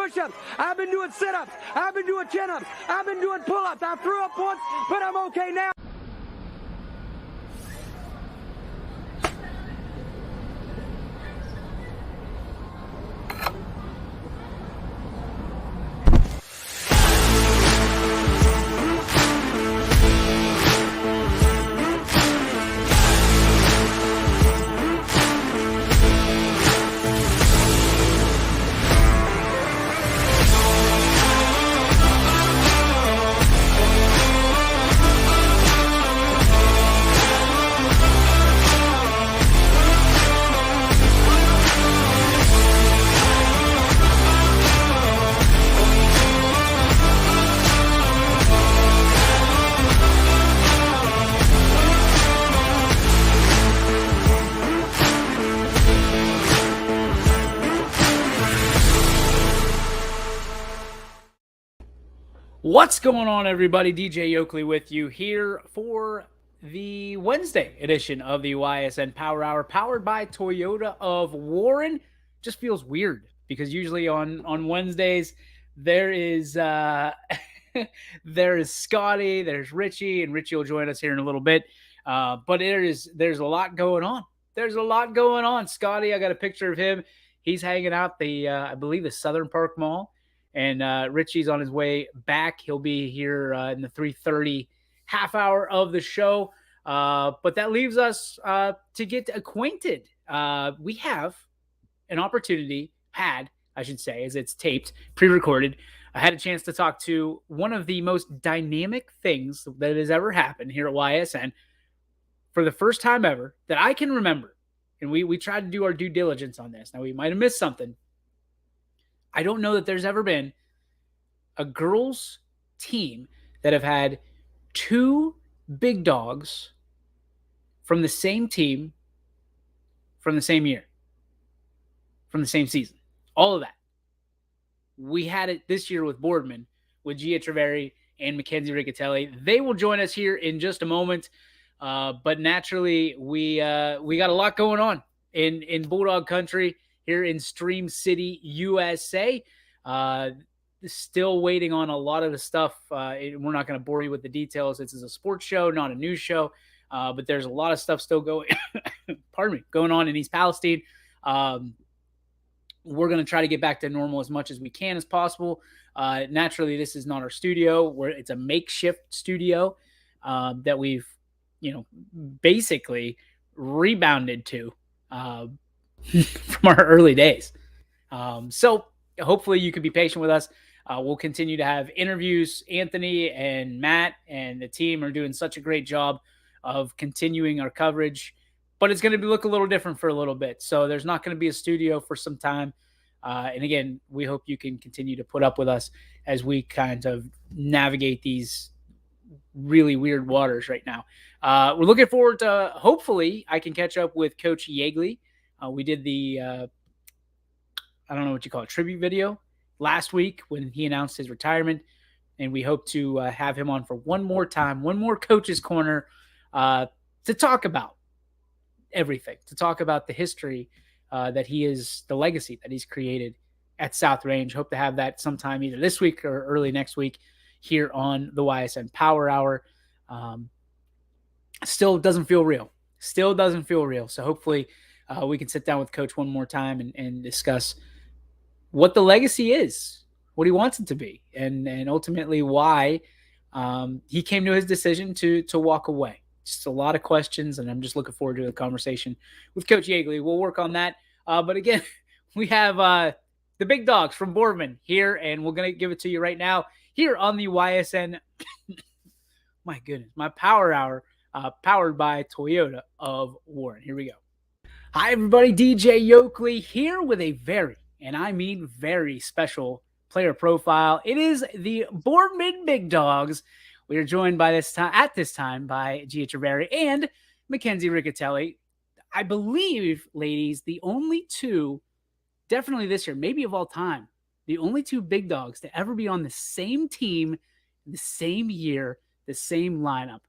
push-ups. I've been doing sit-ups. I've been doing chin-ups. I've been doing pull-ups. I threw up once, but I'm okay now. What's going on, everybody? DJ Oakley with you here for the Wednesday edition of the Ysn Power Hour, powered by Toyota of Warren. Just feels weird because usually on Wednesdays there is there is Scotty, there's Richie, and Richie will join us here in a little bit. But there's a lot going on. There's a lot going on. Scotty, I got a picture of him. He's hanging out the I believe the Southern Park Mall. And Richie's on his way back. He'll be here in the 3:30 half hour of the show. But that leaves us to get acquainted. We have an opportunity, I should say, as it's taped, pre-recorded. I had a chance to talk to one of the most dynamic things that has ever happened here at YSN for the first time ever that I can remember. And we tried to do our due diligence on this. Now, we might have missed something. I don't know that there's ever been a girls' team that have had two big dogs from the same team, from the same year, from the same season. All of that. We had it this year with Boardman, with Gia Treveri and Mackenzie Riccatelli. They will join us here in just a moment. But naturally, we got a lot going on in Bulldog Country here in Stream City, USA. Still waiting on a lot of the stuff. We're not going to bore you with the details. This is a sports show, not a news show. But there's a lot of stuff still going going on in East Palestine. We're going to try to get back to normal as much as we can as possible. Naturally, this is not our studio. It's a makeshift studio that we've, basically rebounded to from our early days. So hopefully you can be patient with us. We'll continue to have interviews. Anthony and Matt and the team are doing such a great job of continuing our coverage, but it's going to look a little different for a little bit. So there's not going to be a studio for some time. And again, we hope you can continue to put up with us as we kind of navigate these really weird waters right now. We're looking forward to, hopefully I can catch up with Coach Yeagley. We did the, I don't know what you call it, tribute video last week when he announced his retirement. And we hope to have him on for one more time, one more Coach's Corner to talk about everything, to talk about the history that he is, the legacy that he's created at South Range. Hope to have that sometime either this week or early next week here on the YSN Power Hour. Still doesn't feel real. So hopefully we can sit down with Coach one more time and discuss what the legacy is, what he wants it to be, and ultimately why he came to his decision to walk away. Just a lot of questions, and I'm just looking forward to the conversation with Coach Yeagley. We'll work on that. But again, we have the big dogs from Boardman here, and we're going to give it to you right now here on the YSN, my goodness, my Power Hour, powered by Toyota of Warren. Here we go. Hi, everybody. DJ Oakley here with a very, and I mean very special player profile. It is the Boardman Big Dogs. We are joined by at this time by Gia Treveri and Mackenzie Riccatelli. I believe, ladies, the only two, definitely this year, maybe of all time, the only two big dogs to ever be on the same team, the same year, the same lineup.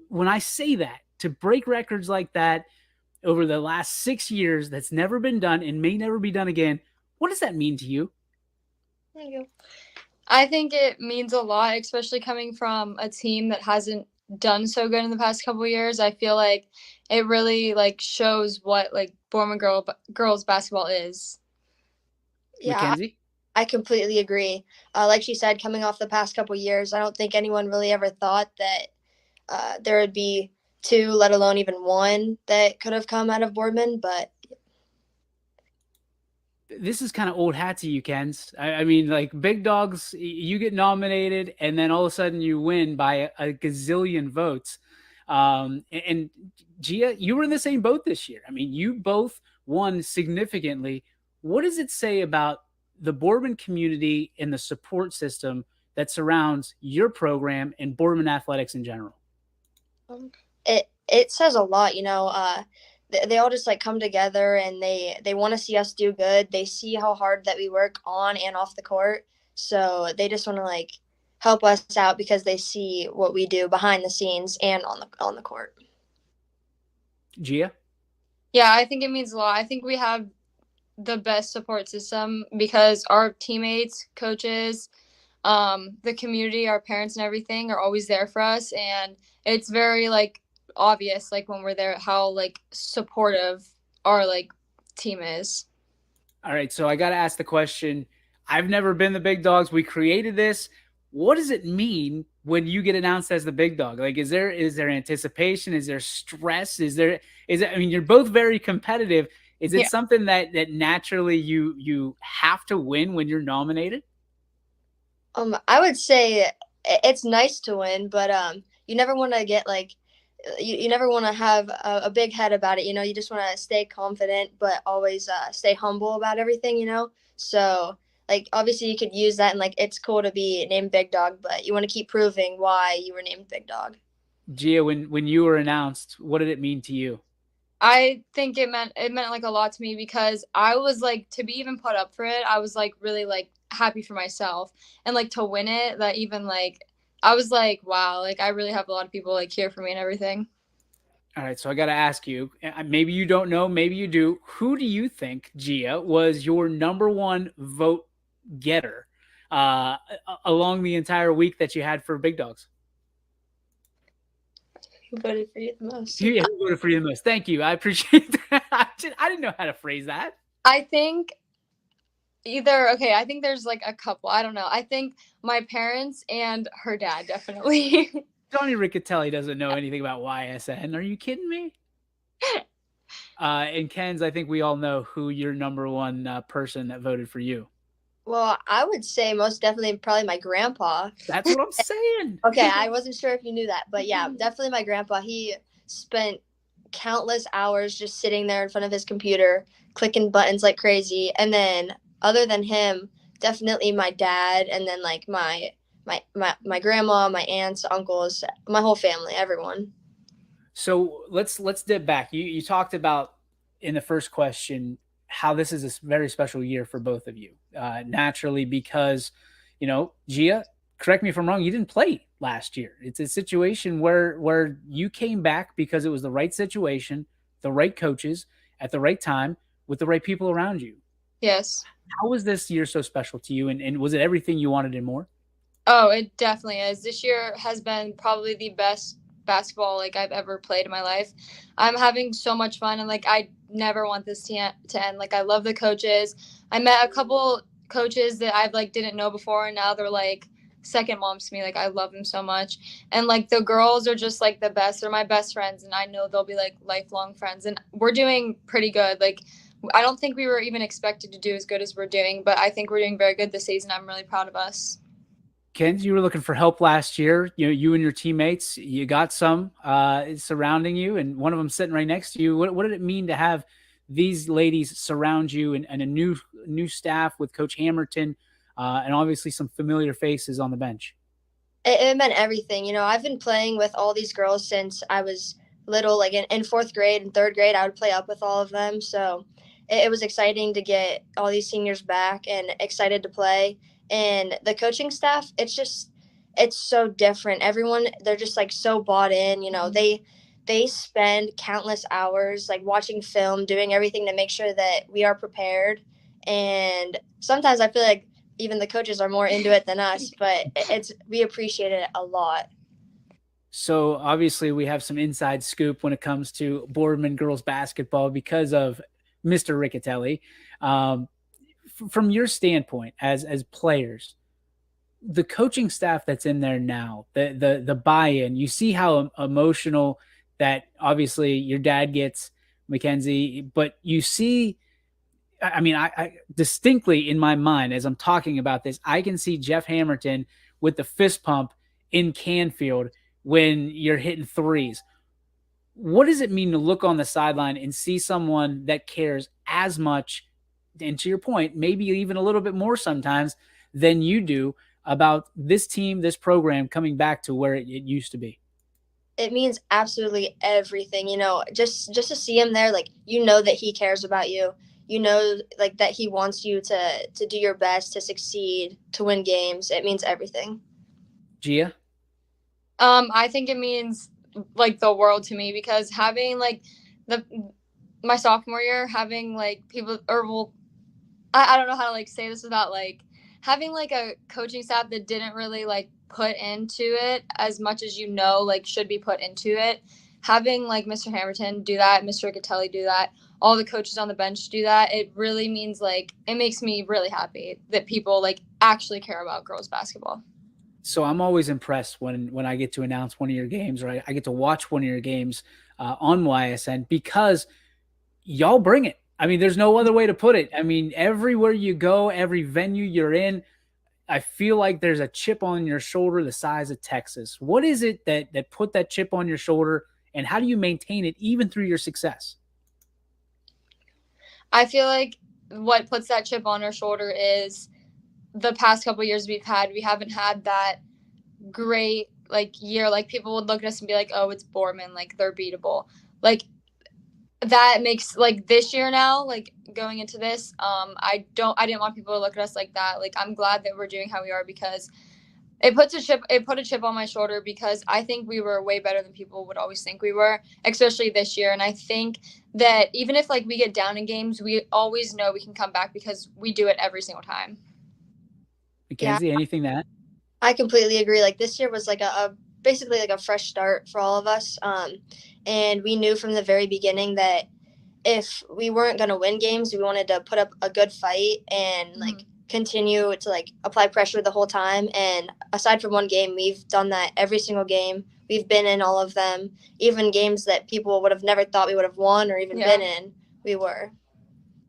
When I say that, to break records like that over the last 6 years, that's never been done and may never be done again, what does that mean to you? There you go. I think it means a lot, especially coming from a team that hasn't done so good in the past couple of years. I feel like it really like shows what like girls basketball is. Yeah, Mackenzie? I completely agree. Like she said, coming off the past couple years, I don't think anyone really ever thought that there would be two, let alone even one, that could have come out of Boardman. But This is kind of old hat to you, Kens. I mean, like big dogs, you get nominated, and then all of a sudden you win by a gazillion votes. And Gia, you were in the same boat this year. I mean, you both won significantly. What does it say about the Boardman community and the support system that surrounds your program and Boardman athletics in general? it says a lot, you know. They all just like come together and they want to see us do good. They see how hard that we work on and off the court, so they just want to like help us out because they see what we do behind the scenes and on the court. Gia? Yeah, I think it means a lot. I think we have the best support system because our teammates, coaches, the community, our parents, and everything are always there for us, and it's very like obvious like when we're there how like supportive our like team is. All right, so I got to ask the question. I've never been the big dogs. We created this. What does it mean when you get announced as the big dog? Like, is there anticipation? Is there stress? Is it? I mean, you're both very competitive. Is it Yeah. something that naturally you have to win when you're nominated? I would say it's nice to win, but you never want to get like you never want to have a big head about it. You know, you just want to stay confident, but always stay humble about everything. You know, so like obviously you could use that and like it's cool to be named Big Dog, but you want to keep proving why you were named Big Dog. Gia, when you were announced, what did it mean to you? I think it meant like a lot to me because I was like to be even put up for it, I was like really like happy for myself and like to win it that even like I was like wow, like I really have a lot of people like here for me and everything. All right, so I got to ask you. Maybe you don't know, maybe you do. Who do you think, Gia, was your number one vote getter along the entire week that you had for Big Dogs? Who voted for you the most? Yeah, who voted for you the most? Thank you. I appreciate that. I didn't know how to phrase that. I think either okay, I think there's like a couple. I don't know. I think my parents and her dad definitely. Johnny Riccatelli doesn't know anything about YSN. Are you kidding me? And Ken's, I think we all know who your number one person that voted for you. Well, I would say most definitely probably my grandpa. That's what I'm saying. Okay, I wasn't sure if you knew that, but yeah, definitely my grandpa. He spent countless hours just sitting there in front of his computer, clicking buttons like crazy. And then, other than him, definitely my dad, and then like my grandma, my aunts, uncles, my whole family, everyone. So let's dip back. You talked about in the first question how this is a very special year for both of you. Naturally, because Gia, correct me if I'm wrong, you didn't play last year. It's a situation where you came back because it was the right situation, the right coaches at the right time with the right people around you. Yes. How was this year so special to you, and was it everything you wanted and more? Oh, it definitely is. This year has been probably the best basketball like I've ever played in my life. I'm having so much fun and like I never want this to end. Like I love the coaches. I met a couple coaches that I've like didn't know before and now they're like second moms to me. Like I love them so much. And like the girls are just like the best. They're my best friends and I know they'll be like lifelong friends and we're doing pretty good. Like I don't think we were even expected to do as good as we're doing, but I think we're doing very good this season. I'm really proud of us. Ken, you were looking for help last year. You and your teammates, you got some surrounding you, and one of them sitting right next to you. What did it mean to have these ladies surround you and a new staff with Coach Hamilton, and obviously some familiar faces on the bench? It meant everything. You know, I've been playing with all these girls since I was little. Like in fourth grade and third grade, I would play up with all of them. So it was exciting to get all these seniors back and excited to play. And the coaching staff, it's so different. Everyone, they're just like so bought in. You know, they spend countless hours like watching film, doing everything to make sure that we are prepared. And sometimes I feel like even the coaches are more into it than us, but we appreciate it a lot. So obviously we have some inside scoop when it comes to Boardman girls basketball because of Mr. Riccatelli. From your standpoint as players, the coaching staff that's in there now, the buy-in, you see how emotional that obviously your dad gets, Mackenzie, but you see, I mean, I distinctly in my mind as I'm talking about this, I can see Jeff Hamilton with the fist pump in Canfield when you're hitting threes. What does it mean to look on the sideline and see someone that cares as much, and to your point, maybe even a little bit more sometimes than you do about this team, this program coming back to where it used to be? It means absolutely everything, just to see him there, like, that he cares about you, like that he wants you to do your best, to succeed, to win games. It means everything. Gia? I think it means like the world to me, because having like my sophomore year, having like people, or well, I don't know how to like say this without like having like a coaching staff that didn't really like put into it as much as like should be put into it. Having like Mr. Hamilton do that, Mr. Riccatelli do that, all the coaches on the bench do that, it really means like it makes me really happy that people like actually care about girls basketball. So I'm always impressed when I get to announce one of your games, or I get to watch one of your games on YSN, because y'all bring it. I mean, there's no other way to put it. I mean, everywhere you go, every venue you're in, I feel like there's a chip on your shoulder the size of Texas. What is it that put that chip on your shoulder, and how do you maintain it even through your success? I feel like what puts that chip on our shoulder is the past couple of years we haven't had that great like year. Like people would look at us and be like, oh, it's Boardman, like they're beatable. Like that makes like this year now, like going into this, I didn't want people to look at us like that. Like I'm glad that we're doing how we are, because it put a chip on my shoulder, because I think we were way better than people would always think we were, especially this year. And I think that even if like we get down in games, we always know we can come back because we do it every single time. Mackenzie, anything that? I completely agree. Like this year was like a basically like a fresh start for all of us. And we knew from the very beginning that if we weren't going to win games, we wanted to put up a good fight and like continue to like apply pressure the whole time. And aside from one game, we've done that every single game. We've been in all of them, even games that people would have never thought we would have won or even been in. We were.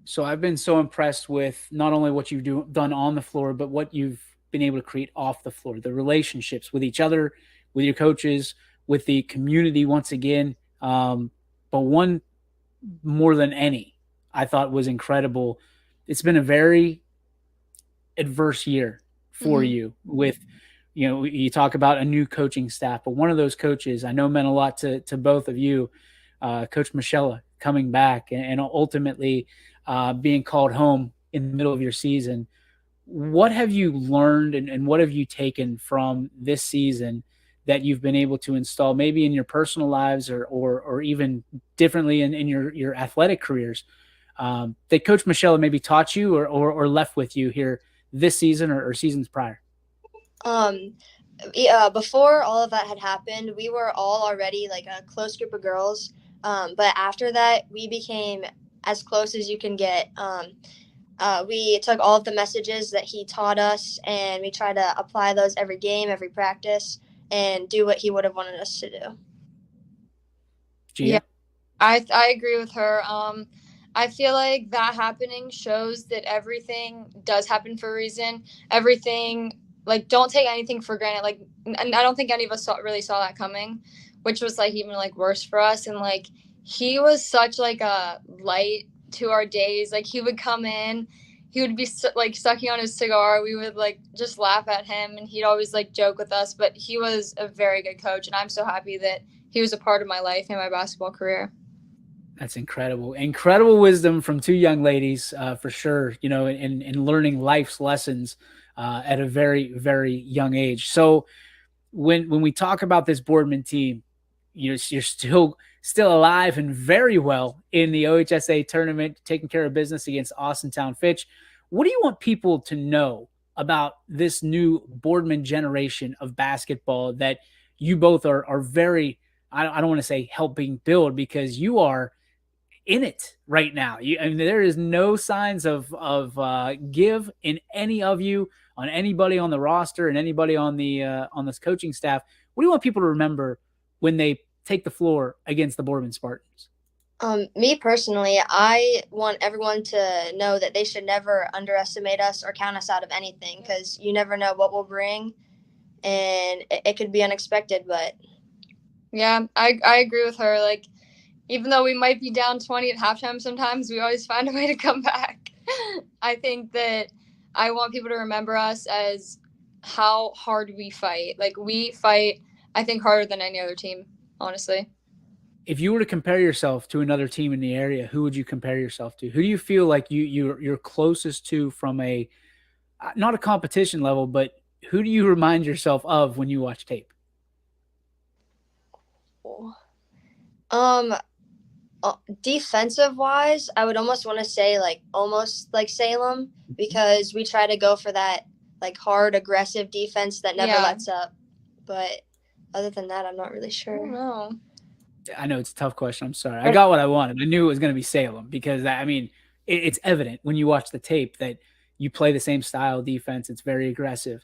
So I've been so impressed with not only what you've done on the floor, but what you've been able to create off the floor, the relationships with each other, with your coaches, with the community once again. But one more than any, I thought was incredible. It's been a very adverse year for you with, you talk about a new coaching staff, but one of those coaches I know meant a lot to both of you, Coach Michelle coming back and ultimately being called home in the middle of your season. What have you learned and what have you taken from this season that you've been able to install maybe in your personal lives or even differently in your athletic careers that Coach Michelle maybe taught you or left with you here this season or seasons prior? Before all of that had happened, we were all already like a close group of girls. But after that, we became as close as you can get. We took all of the messages that he taught us and we try to apply those every game, every practice, and do what he would have wanted us to do. Gia? Yeah, I agree with her. I feel like that happening shows that everything does happen for a reason. Everything, like, don't take anything for granted. Like, and I don't think any of us really saw that coming, which was like even like worse for us. And like, he was such like a light to our days. Like he would come in, he would be like sucking on his cigar. We would like just laugh at him and he'd always like joke with us, but he was a very good coach. And I'm so happy that he was a part of my life and my basketball career. That's incredible. Incredible wisdom from two young ladies, for sure, in learning life's lessons at a very, very young age. So when we talk about this Boardman team, you're still alive and very well in the OHSA tournament, taking care of business against Austin Town Fitch. What do you want people to know about this new Boardman generation of basketball that you both are very, I don't want to say helping build, because you are in it right now. I mean, there is no signs of give in any of you, on anybody on the roster and anybody on this coaching staff. What do you want people to remember when they take the floor against the Boardman Spartans? Me personally, I want everyone to know that they should never underestimate us or count us out of anything, because you never know what we'll bring, and it could be unexpected. But yeah, I agree with her. Like, even though we might be down 20 at halftime sometimes, we always find a way to come back. I think that I want people to remember us as how hard we fight. Like, we fight, I think, harder than any other team, honestly. If you were to compare yourself to another team in the area, who would you compare yourself to? Who do you feel like you're closest to from a, not a competition level, but who do you remind yourself of when you watch tape? Defensive wise, I would almost want to say almost like Salem, because we try to go for that hard, aggressive defense that never lets up. But other than that, I'm not really sure. I don't know. I know it's a tough question. I'm sorry. I got what I wanted. I knew it was going to be Salem, because I mean, it's evident when you watch the tape that you play the same style defense. It's very aggressive.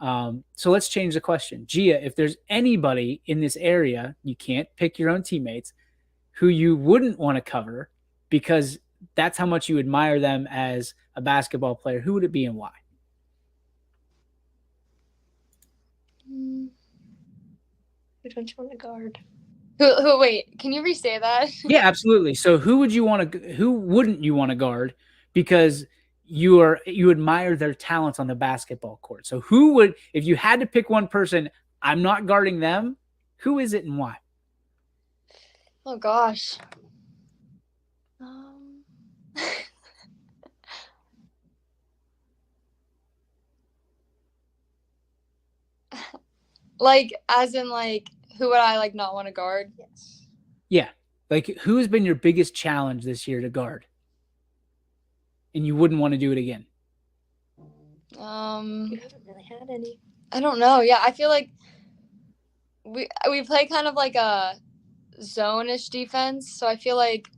So let's change the question. Gia, if there's anybody in this area, you can't pick your own teammates, who you wouldn't want to cover because that's how much you admire them as a basketball player, who would it be and why? Who don't you want to guard? Who? Wait, can you re-say that? Yeah, absolutely. So who wouldn't you want to guard because you admire their talents on the basketball court? So who would, if you had to pick one person, I'm not guarding them, who is it and why? Oh gosh. Like, as in, like, who would I not want to guard? Yes. Yeah. Like, who has been your biggest challenge this year to guard? And you wouldn't want to do it again? You haven't really had any. I don't know. Yeah, I feel like we play kind of like a zone-ish defense, so I feel like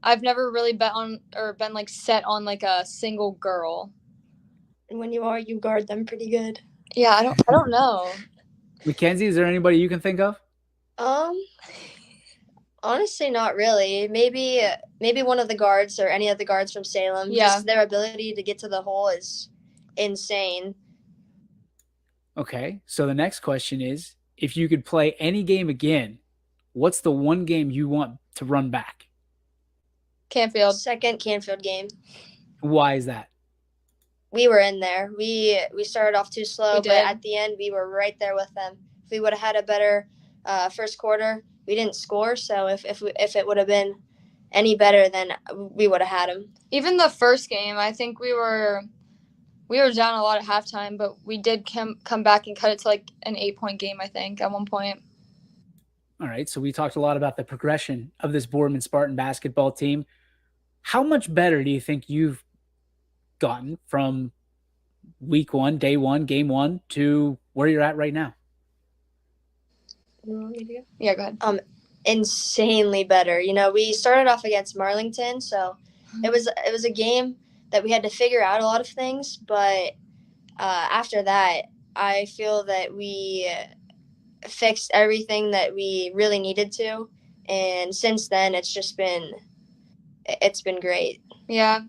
I've never really been set on a single girl. And when you guard them pretty good. Yeah, I don't know. Mackenzie, is there anybody you can think of? Honestly, not really. Maybe one of the guards or any of the guards from Salem. Yeah. Just their ability to get to the hole is insane. Okay, so the next question is, if you could play any game again, what's the one game you want to run back? Canfield. Second Canfield game. Why is that? We were in there. We started off too slow, but at the end we were right there with them. If we would have had a better first quarter, we didn't score. So if it would have been any better, then we would have had them. Even the first game, I think we were down a lot at halftime, but we did come back and cut it to an 8-point game, I think, at one point. All right, so we talked a lot about the progression of this Boardman Spartan basketball team. How much better do you think you've gotten from week one, day one, game one, to where you're at right now? You want me to go? Yeah, go ahead. Insanely better. We started off against Marlington, so it was a game that we had to figure out a lot of things, but after that, I feel that we fixed everything that we really needed to, and since then it's been great. Yeah,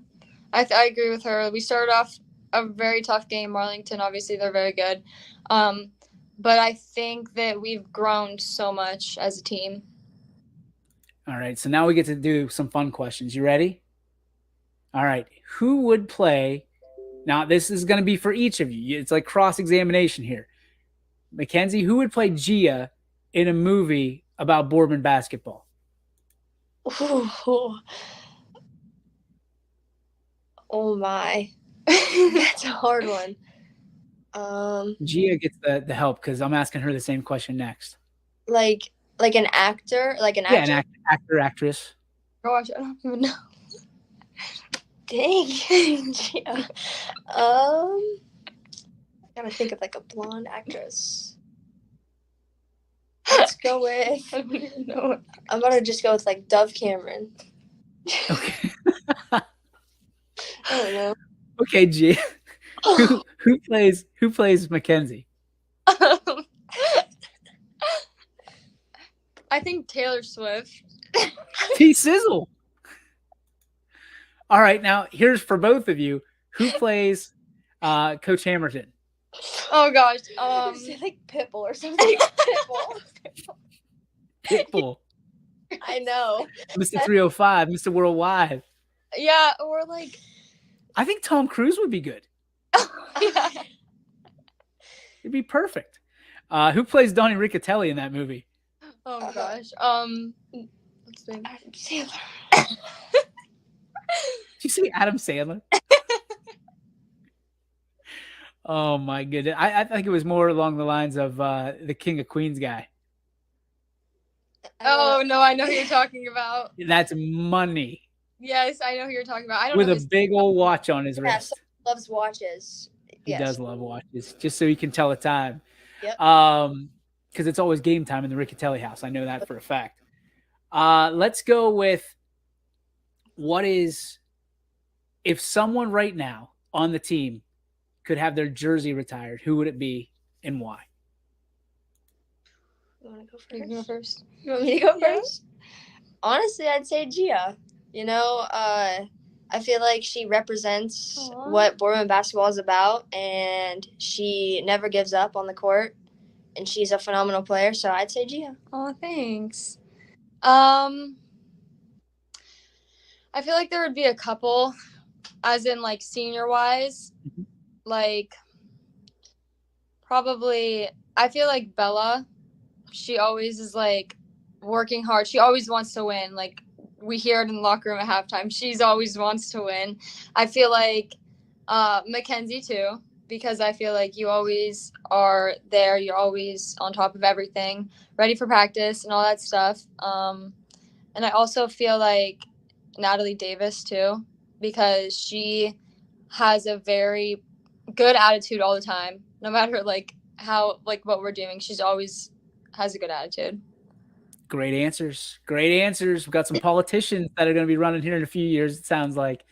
I agree with her. We started off a very tough game. Marlington, obviously, they're very good, but I think that we've grown so much as a team. All right, so now we get to do some fun questions. You ready? All right, who would play? Now, this is going to be for each of you. It's like cross-examination here. Mackenzie, who would play Gia in a movie about Boardman basketball? Ooh. Oh, my. That's a hard one. Gia gets the help because I'm asking her the same question next. Like an actor? Like an actor? Yeah, an actor, actress. Gosh, I don't even know. Dang. Yeah. Gotta think of like a blonde actress. Let's go with. I don't even know. I'm gonna just go with like Dove Cameron. Okay. I don't know. Okay, G. Who plays Mackenzie? I think Taylor Swift. T-Sizzle. All right, now here's for both of you. Who plays Coach Hamilton? Oh gosh. Say like Pitbull or something. Pitbull. I know. Mr. 305, Mr. Worldwide. Yeah, or like. I think Tom Cruise would be good. Yeah. It'd be perfect. Who plays Donnie Riccatelli in that movie? Oh gosh. What's his name? Adam Sandler. Did you say Adam Sandler? Oh my goodness. I think it was more along the lines of the King of Queens guy. Oh no, I know who you're talking about. That's money. Yes, I know who you're talking about. I don't With know a big old watch on his wrist. Loves watches. He Yes. does love watches, just so he can tell the time. Yep. Because it's always game time in the Riccatelli house. I know that for a fact. Let's go with if someone right now on the team could have their jersey retired, who would it be and why? You want to go first? You can go first. You want me to go Yeah. first? Honestly, I'd say Gia. You know, I feel like she represents Aw. what Boardman basketball is about, and she never gives up on the court, and she's a phenomenal player, so I'd say Gia. Oh, thanks. I feel like there would be a couple, as in like senior wise, Mhm. like probably. I feel like Bella. She always is like working hard. She always wants to win. Like we hear it in the locker room at halftime. She's always wants to win. I feel like Mackenzie too, because I feel like you always are there. You're always on top of everything, ready for practice and all that stuff. And I also feel like Natalie Davis too, because she has a very good attitude all the time, no matter like how like what we're doing. She's always has a good attitude. Great answers. Great answers. We've got some politicians that are going to be running here in a few years, it sounds like.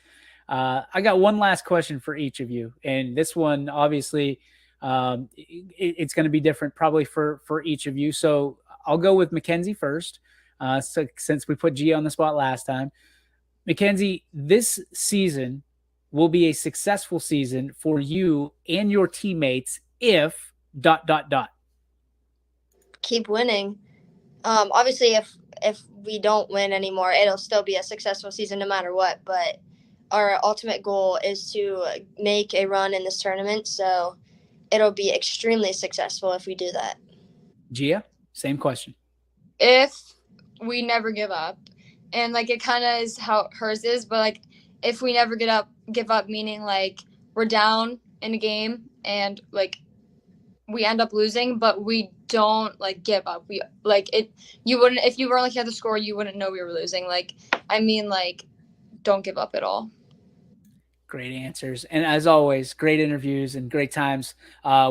I got one last question for each of you. And this one, obviously, it's going to be different probably for each of you. So I'll go with Mackenzie first, since we put Gia on the spot last time. Mackenzie, this season will be a successful season for you and your teammates if ... Keep winning. Obviously, if we don't win anymore, it'll still be a successful season no matter what. But our ultimate goal is to make a run in this tournament, so it'll be extremely successful if we do that. Gia, same question. If we never give up, and like it kind of is how hers is, but like if we never give up, meaning like we're down in a game and like we end up losing, but we don't like give up. We like it. You wouldn't, if you were looking at the score, you wouldn't know we were losing. Like, I mean, like, don't give up at all. Great answers. And as always, great interviews and great times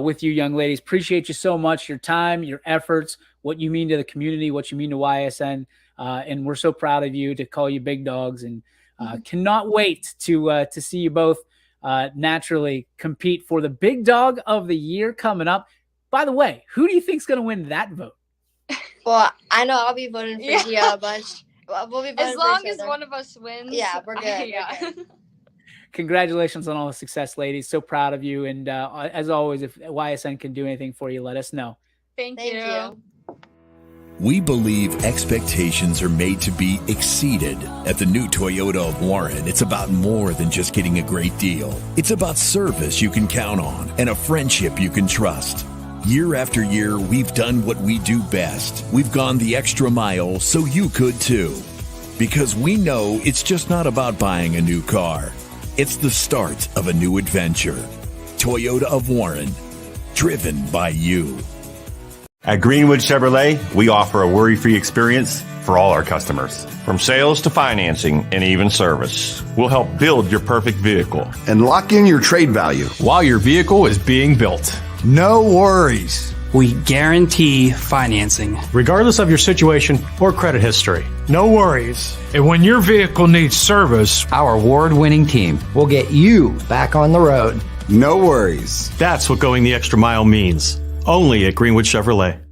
with you young ladies. Appreciate you so much, your time, your efforts, what you mean to the community, what you mean to YSN. And we're so proud of you to call you big dogs, and cannot wait to see you both naturally compete for the big dog of the year coming up. By the way, who do you think's going to win that vote? Well, I know I'll be voting for Yeah. Gia a bunch. We'll be voting As for long each as other. one of us wins. Yeah, we're good. Yeah. We're good. Congratulations on all the success, ladies. So proud of you. And as always, if YSN can do anything for you, let us know. Thank Thank you. you. We believe expectations are made to be exceeded. At the new Toyota of Warren, it's about more than just getting a great deal. It's about service you can count on and a friendship you can trust. Year after year, we've done what we do best. We've gone the extra mile so you could too. Because we know it's just not about buying a new car. It's the start of a new adventure. Toyota of Warren, driven by you. At Greenwood Chevrolet, we offer a worry-free experience for all our customers. From sales to financing and even service, we'll help build your perfect vehicle. And lock in your trade value. while your vehicle is being built. No worries. We guarantee financing, regardless of your situation or credit history. No worries. And when your vehicle needs service, our award-winning team will get you back on the road. No worries. That's what going the extra mile means. Only at Greenwood Chevrolet.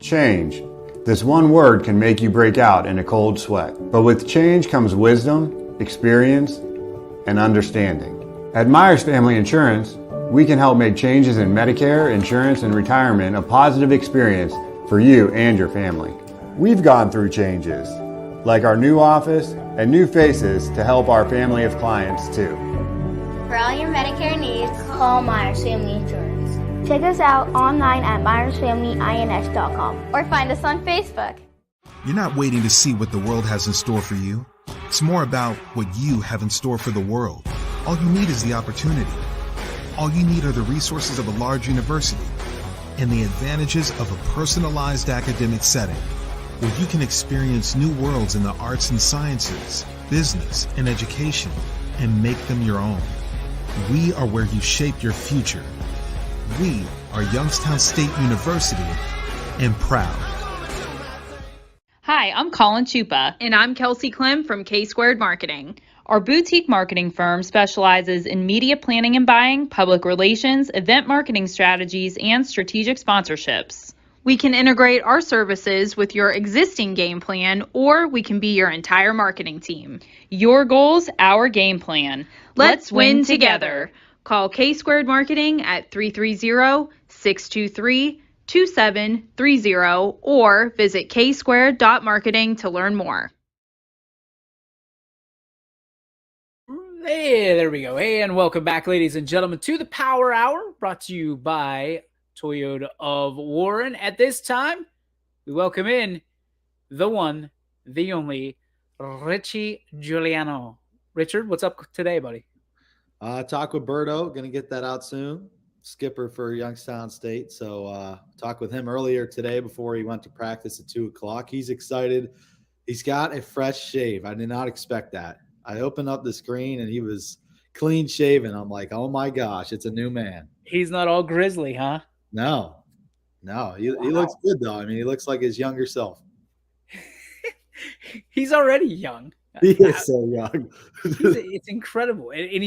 Change. This one word can make you break out in a cold sweat. But with change comes wisdom, experience, and understanding. At Myers Family Insurance, we can help make changes in Medicare, insurance, and retirement a positive experience for you and your family. We've gone through changes, like our new office and new faces to help our family of clients too. For all your Medicare needs, call Myers Family Insurance. Check us out online at MyersFamilyINS.com or find us on Facebook. You're not waiting to see what the world has in store for you. It's more about what you have in store for the world. All you need is the opportunity. All you need are the resources of a large university and the advantages of a personalized academic setting where you can experience new worlds in the arts and sciences, business, and education and make them your own. We are where you shape your future. We are Youngstown State University and proud. Hi, I'm Colin Chupa. And I'm Kelsey Clem from K-Squared Marketing. Our boutique marketing firm specializes in media planning and buying, public relations, event marketing strategies, and strategic sponsorships. We can integrate our services with your existing game plan, or we can be your entire marketing team. Your goals, our game plan. Let's win together. Call K-Squared Marketing at 330-623-2730 or visit ksquared.marketing to learn more. Hey, there we go. Hey, and welcome back, ladies and gentlemen, to the Power Hour, brought to you by Toyota of Warren. At this time, we welcome in the one, the only, Richie Giuliano. Richard, what's up today, buddy? Talk with Berto. Going to get that out soon. Skipper for Youngstown State. So talked with him earlier today before he went to practice at 2 o'clock. He's excited. He's got a fresh shave. I did not expect that. I opened up the screen and he was clean shaven. I'm like, oh my gosh, it's a new man. He's not all grizzly, huh? No. He looks good though. I mean, he looks like his younger self. He's already young. He is so young. It's incredible. And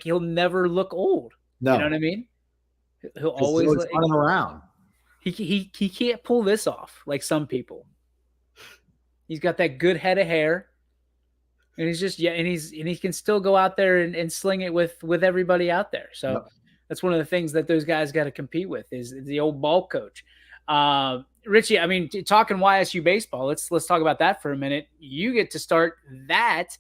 he'll never look old. No. You know what I mean? He'll always running around. He can't pull this off like some people. He's got that good head of hair. And he's just and he can still go out there and sling it with everybody out there. So that's one of the things that those guys got to compete with is the old ball coach. Richie, I mean, talking YSU baseball, let's talk about that for a minute. You get to start that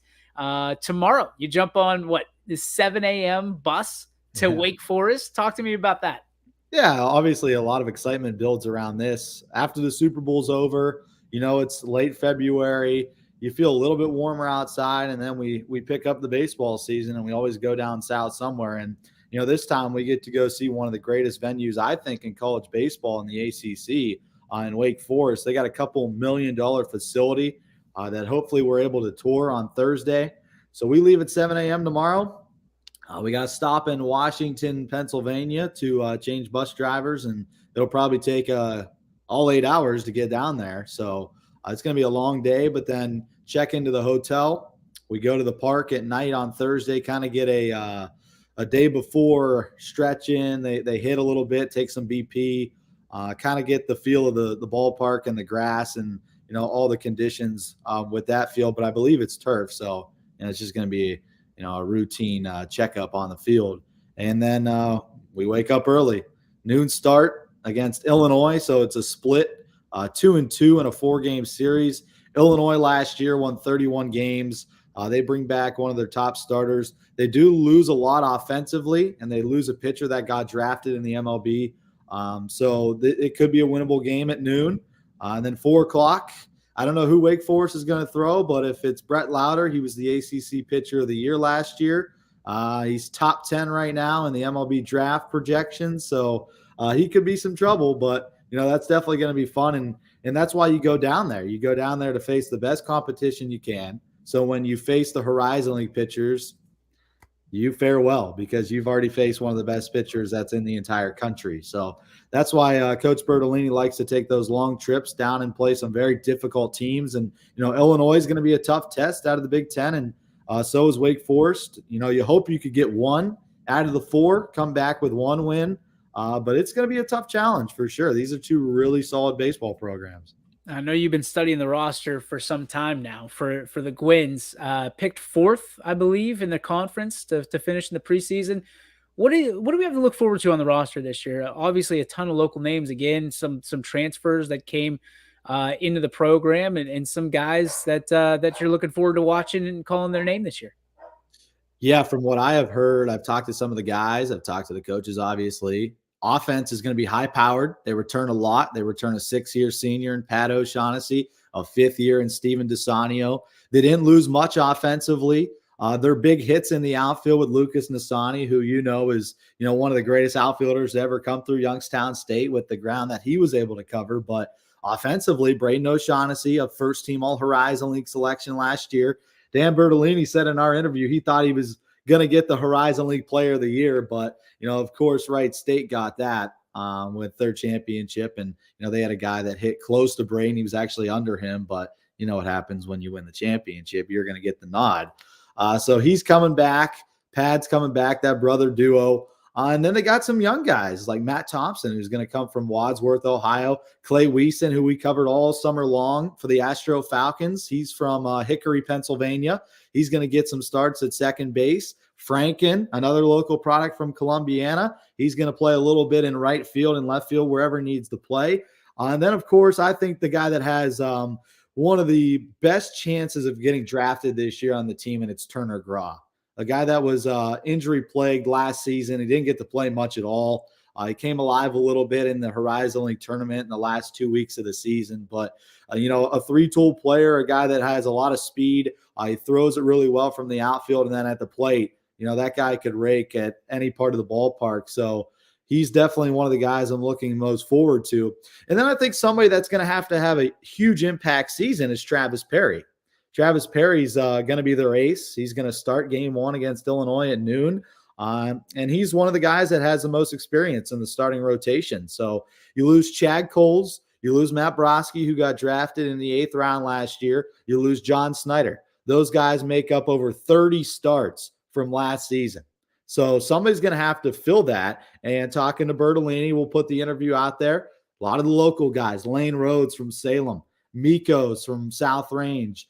tomorrow. You jump on the 7 a.m. bus to Wake Forest. Talk to me about that. Yeah, obviously a lot of excitement builds around this. After the Super Bowl's over, it's late February. You feel a little bit warmer outside, and then we pick up the baseball season, and we always go down south somewhere. And, this time we get to go see one of the greatest venues, I think, in college baseball in the ACC in Wake Forest. They got a couple $1 million facility that hopefully we're able to tour on Thursday. So we leave at 7 a.m. tomorrow. We got to stop in Washington, Pennsylvania to change bus drivers, and it'll probably take all 8 hours to get down there. So it's going to be a long day, but then check into the hotel. We go to the park at night on Thursday, kind of get a day before stretch in. They hit a little bit, take some BP, kind of get the feel of the ballpark and the grass and, all the conditions with that field. But I believe it's turf. So it's just going to be, a routine checkup on the field. And then we wake up early, noon start against Illinois. So it's a split. 2-2 in a 4-game series. Illinois last year won 31 games. They bring back one of their top starters. They do lose a lot offensively, and they lose a pitcher that got drafted in the MLB. So it could be a winnable game at noon. And then 4 o'clock, I don't know who Wake Forest is going to throw, but if it's Brett Lauder, he was the ACC Pitcher of the Year last year. He's top 10 right now in the MLB draft projections. So he could be some trouble, but that's definitely going to be fun. And that's why you go down there. You go down there to face the best competition you can. So when you face the Horizon League pitchers, you fare well because you've already faced one of the best pitchers that's in the entire country. So that's why Coach Bertolini likes to take those long trips down and play some very difficult teams. And, Illinois is going to be a tough test out of the Big Ten, and so is Wake Forest. You hope you could get one out of the four, come back with one win, but it's going to be a tough challenge for sure. These are two really solid baseball programs. I know you've been studying the roster for some time now for the Gwins. Picked fourth, I believe, in the conference to finish in the preseason. What do we have to look forward to on the roster this year? Obviously, a ton of local names again, some transfers that came into the program, and some guys that you're looking forward to watching and calling their name this year. Yeah, from what I have heard, I've talked to some of the guys. I've talked to the coaches, obviously. Offense is going to be high-powered. They return a lot. They return a 6-year senior in Pat O'Shaughnessy, a 5th year in Steven DeSanio. They didn't lose much offensively. Their big hits in the outfield with Lucas Nasani, who is one of the greatest outfielders to ever come through Youngstown State with the ground that he was able to cover. But offensively, Braden O'Shaughnessy, a first-team All-Horizon League selection last year. Dan Bertolini said in our interview he thought he was going to get the Horizon League Player of the Year, but of course, Wright State got that with their championship, and they had a guy that hit close to Braden. He was actually under him, but what happens when you win the championship? You're going to get the nod. So he's coming back. Pad's coming back. That brother duo. And then they got some young guys like Matt Thompson, who's going to come from Wadsworth, Ohio. Clay Wiesen, who we covered all summer long for the Astro Falcons. He's from Hickory, Pennsylvania. He's going to get some starts at second base. Franken, another local product from Columbiana. He's going to play a little bit in right field and left field, wherever he needs to play. And then, of course, I think the guy that has one of the best chances of getting drafted this year on the team, and it's Turner Graw. A guy that was injury-plagued last season. He didn't get to play much at all. He came alive a little bit in the Horizon League tournament in the last 2 weeks of the season. But, a three-tool player, a guy that has a lot of speed. He throws it really well from the outfield, and then at the plate, that guy could rake at any part of the ballpark. So he's definitely one of the guys I'm looking most forward to. And then I think somebody that's going to have a huge impact season is Travis Perry. Travis Perry's going to be their ace. He's going to start game 1 against Illinois at noon. And he's one of the guys that has the most experience in the starting rotation. So you lose Chad Coles. You lose Matt Broski, who got drafted in the 8th round last year. You lose John Snyder. Those guys make up over 30 starts from last season. So somebody's going to have to fill that. And talking to Bertolini, we'll put the interview out there. A lot of the local guys, Lane Rhodes from Salem, Mikos from South Range,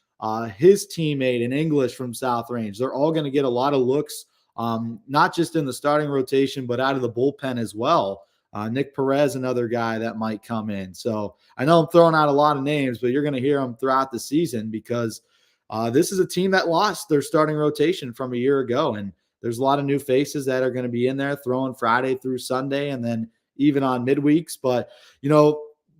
his teammate in English from South Range. They're all going to get a lot of looks, not just in the starting rotation, but out of the bullpen as well. Nick Perez, another guy that might come in. So I know I'm throwing out a lot of names, but you're going to hear them throughout the season because this is a team that lost their starting rotation from a year ago. And there's a lot of new faces that are going to be in there throwing Friday through Sunday and then even on midweeks. But,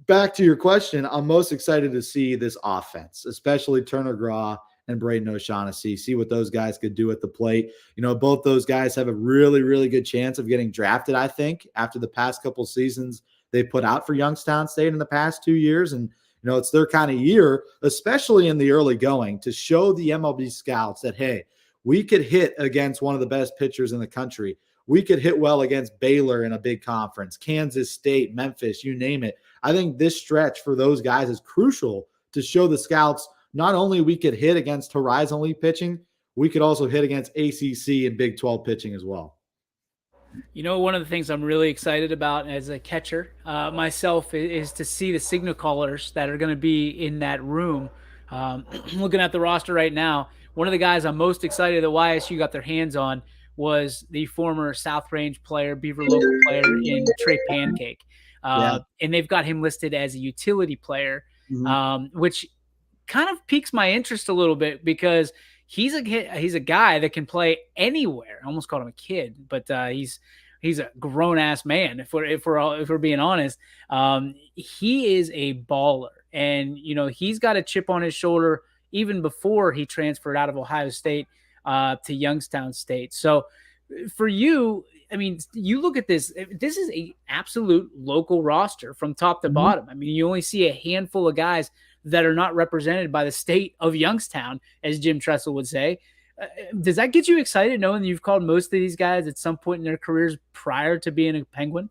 back to your question, I'm most excited to see this offense, especially Turner Graw and Braden O'Shaughnessy, see what those guys could do at the plate. Both those guys have a really, really good chance of getting drafted, I think, after the past couple seasons they put out for Youngstown State in the past 2 years. And, it's their kind of year, especially in the early going, to show the MLB scouts that, hey, we could hit against one of the best pitchers in the country. We could hit well against Baylor in a big conference, Kansas State, Memphis, you name it. I think this stretch for those guys is crucial to show the scouts not only we could hit against Horizon League pitching, we could also hit against ACC and Big 12 pitching as well. One of the things I'm really excited about as a catcher myself is to see the signal callers that are going to be in that room. Looking at the roster right now, one of the guys I'm most excited that YSU got their hands on was the former South Range player, Beaver local player in Trey Pancake. And they've got him listed as a utility player, which kind of piques my interest a little bit because he's a guy that can play anywhere. I almost called him a kid, but he's a grown ass man. If we're being honest, he is a baller, and he's got a chip on his shoulder even before he transferred out of Ohio State to Youngstown State. So for you, I mean, you look at this. This is a absolute local roster from top to bottom. I mean, you only see a handful of guys that are not represented by the state of Youngstown, as Jim Tressel would say. Does that get you excited knowing that you've called most of these guys at some point in their careers prior to being a Penguin?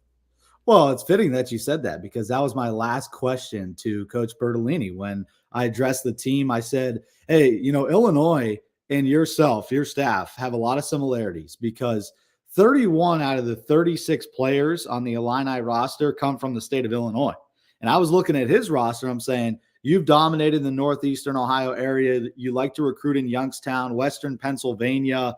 Well, it's fitting that you said that because that was my last question to Coach Bertolini. When I addressed the team, I said, hey, Illinois and yourself, your staff, have a lot of similarities because 31 out of the 36 players on the Illini roster come from the state of Illinois. And I was looking at his roster. I'm saying, you've dominated the Northeastern Ohio area. You like to recruit in Youngstown, Western Pennsylvania.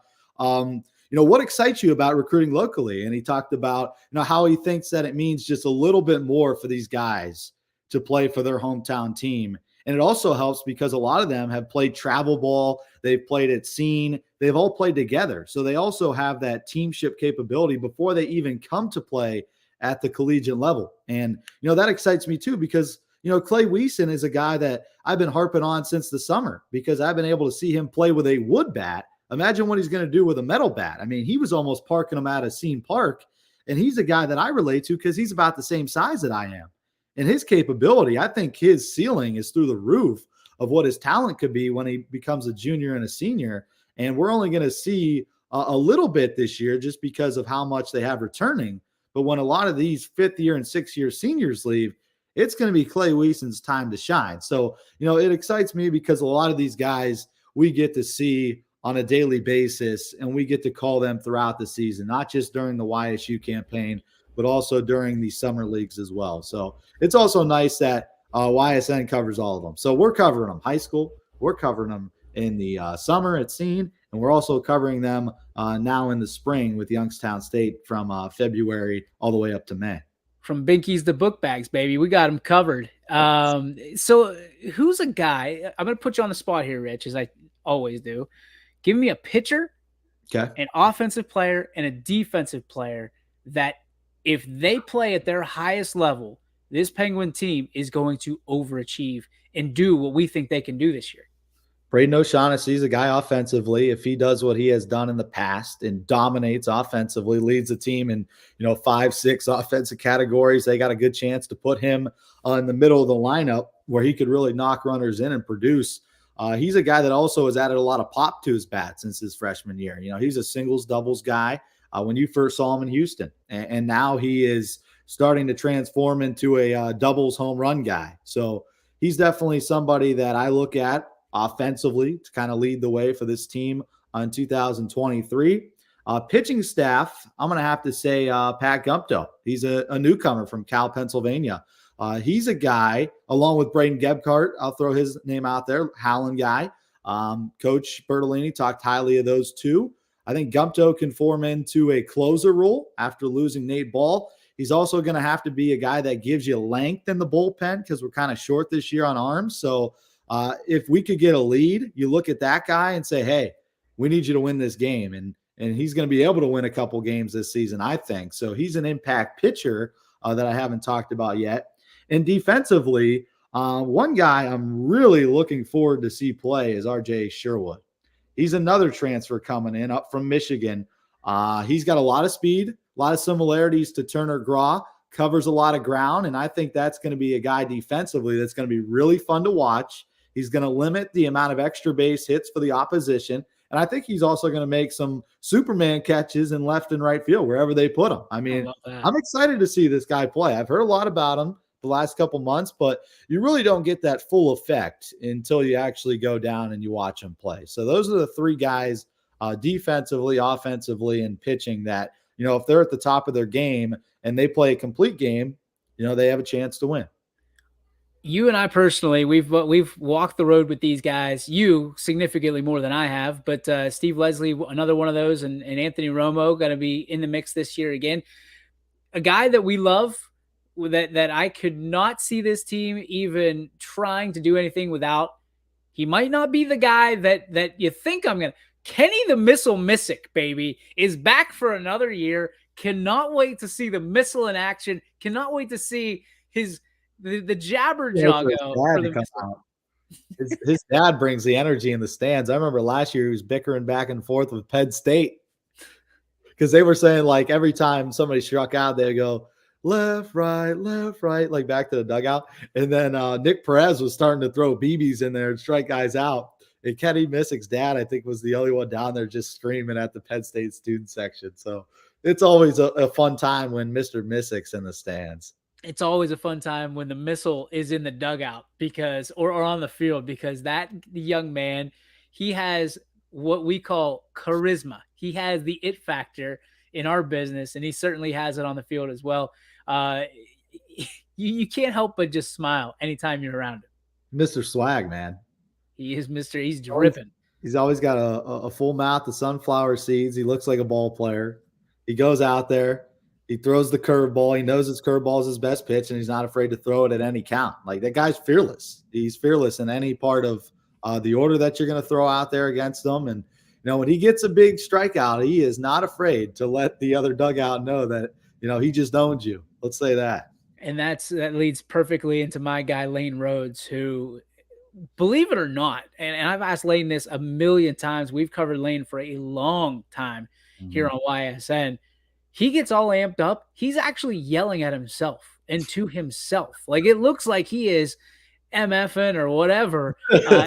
What excites you about recruiting locally? And he talked about, how he thinks that it means just a little bit more for these guys to play for their hometown team. And it also helps because a lot of them have played travel ball. They've played at Ysn. They've all played together. So they also have that teamship capability before they even come to play at the collegiate level. And, that excites me too, because, Clay Ysn is a guy that I've been harping on since the summer because I've been able to see him play with a wood bat. Imagine what he's going to do with a metal bat. I mean, he was almost parking him out of Ysn Park, and he's a guy that I relate to because he's about the same size that I am. And his capability, I think his ceiling is through the roof of what his talent could be when he becomes a junior and a senior. And we're only going to see a little bit this year just because of how much they have returning. But when a lot of these 5th year and 6th year seniors leave, it's going to be Clay Ysn's time to shine. So, it excites me because a lot of these guys we get to see on a daily basis, and we get to call them throughout the season, not just during the YSU campaign, but also during the summer leagues as well. So it's also nice that YSN covers all of them. So we're covering them high school, we're covering them in the summer at Ysn, and we're also covering them now in the spring with Youngstown State from February all the way up to May. From binkies to book bags, baby. We got them covered. So who's a guy? I'm going to put you on the spot here, Rich, as I always do. Give me a pitcher, an offensive player, and a defensive player that if they play at their highest level, this Penguin team is going to overachieve and do what we think they can do this year. Braden O'Shaughnessy's a guy offensively. If he does what he has done in the past and dominates offensively, leads the team in 5-6 offensive categories, they got a good chance to put him in the middle of the lineup where he could really knock runners in and produce. He's a guy that also has added a lot of pop to his bat since his freshman year. He's a singles, doubles guy when you first saw him in Houston. And now he is starting to transform into a doubles home run guy. So he's definitely somebody that I look at offensively to kind of lead the way for this team in 2023. Pitching staff, I'm going to have to say Pat Gumpto. He's a newcomer from Cal, Pennsylvania. He's a guy, along with Braden Gebhart, I'll throw his name out there, Howland guy. Coach Bertolini talked highly of those two. I think Gumpto can form into a closer role after losing Nate Ball. He's also going to have to be a guy that gives you length in the bullpen because we're kind of short this year on arms. So if we could get a lead, you look at that guy and say, hey, we need you to win this game. And he's going to be able to win a couple games this season, I think. So he's an impact pitcher that I haven't talked about yet. And defensively, one guy I'm really looking forward to see play is RJ Sherwood. He's another transfer coming in up from Michigan. He's got a lot of speed, a lot of similarities to Turner Graw, covers a lot of ground, and I think that's going to be a guy defensively that's going to be really fun to watch. He's going to limit the amount of extra base hits for the opposition, and I think he's also going to make some Superman catches in left and right field wherever they put him. I mean, I'm excited to see this guy play. I've heard a lot about him the last couple months, but you really don't get that full effect until you actually go down and you watch him play. So those are the three guys defensively, offensively, and pitching that, if they're at the top of their game and they play a complete game, they have a chance to win. You and I personally, we've walked the road with these guys, you significantly more than I have, but Steve Leslie, another one of those, and Anthony Romo going to be in the mix this year again. A guy that we love, that I could not see this team even trying to do anything without. He might not be the guy that you think I'm going to. Kenny the Missile Missick, baby, is back for another year. Cannot wait to see the missile in action. Cannot wait to see the jabber joggo for the missile. His dad brings the energy in the stands. I remember last year he was bickering back and forth with Penn State because they were saying, like, every time somebody struck out, they go, left, right, like back to the dugout. And then Nick Perez was starting to throw BBs in there and strike guys out. And Kenny Missick's dad, I think, was the only one down there just screaming at the Penn State student section. So it's always a fun time when Mr. Missick's in the stands. It's always a fun time when the missile is in the dugout or on the field, because that young man, he has what we call charisma. He has the it factor in our business, and he certainly has it on the field as well. You can't help but just smile anytime you're around him. Mr. Swag, man. He is he's dripping. He's always got a full mouth of sunflower seeds. He looks like a ball player. He goes out there. He throws the curveball. He knows his curveball is his best pitch, and he's not afraid to throw it at any count. Like, that guy's fearless. He's fearless in any part of the order that you're going to throw out there against him. And, when he gets a big strikeout, he is not afraid to let the other dugout know that, he just owns you. Let's say that. And that leads perfectly into my guy, Lane Rhodes, who, believe it or not, and I've asked Lane this a million times. We've covered Lane for a long time here on YSN. He gets all amped up. He's actually yelling at himself and to himself. Like, it looks like he is MFing or whatever,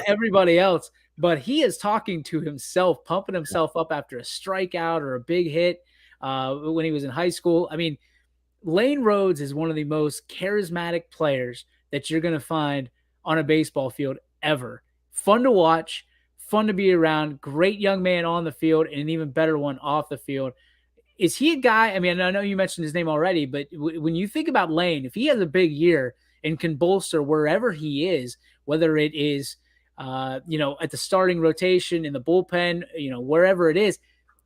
everybody else, but he is talking to himself, pumping himself up after a strikeout or a big hit when he was in high school. I mean, Lane Rhodes is one of the most charismatic players that you're going to find on a baseball field ever. Fun to watch, fun to be around, great young man on the field, and an even better one off the field. Is he a guy? I mean, I know you mentioned his name already, but when you think about Lane, if he has a big year and can bolster wherever he is, whether it is, at the starting rotation, in the bullpen, wherever it is,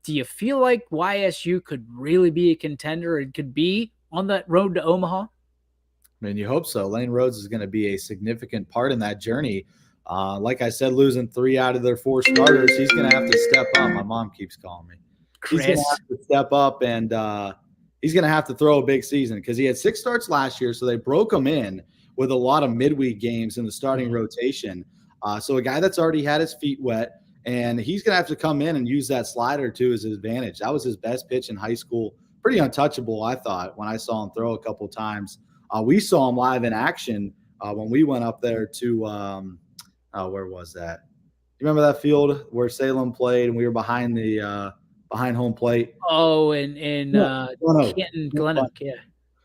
do you feel like YSU could really be a contender and could be on that road to Omaha? I mean, you hope so. Lane Rhodes is going to be a significant part in that journey. Like I said, losing 3 out of their 4 starters, he's going to have to step up. My mom keeps calling me. Chris. He's going to have to step up, and he's going to have to throw a big season because he had 6 starts last year, so they broke him in with a lot of midweek games in the starting rotation. So a guy that's already had his feet wet, and he's going to have to come in and use that slider to his advantage. That was his best pitch in high school. Pretty untouchable, I thought, when I saw him throw a couple times. We saw him live in action when we went up there to where was that? You remember that field where Salem played and we were behind the behind home plate? Oh, in Canton, Glen Oak, yeah.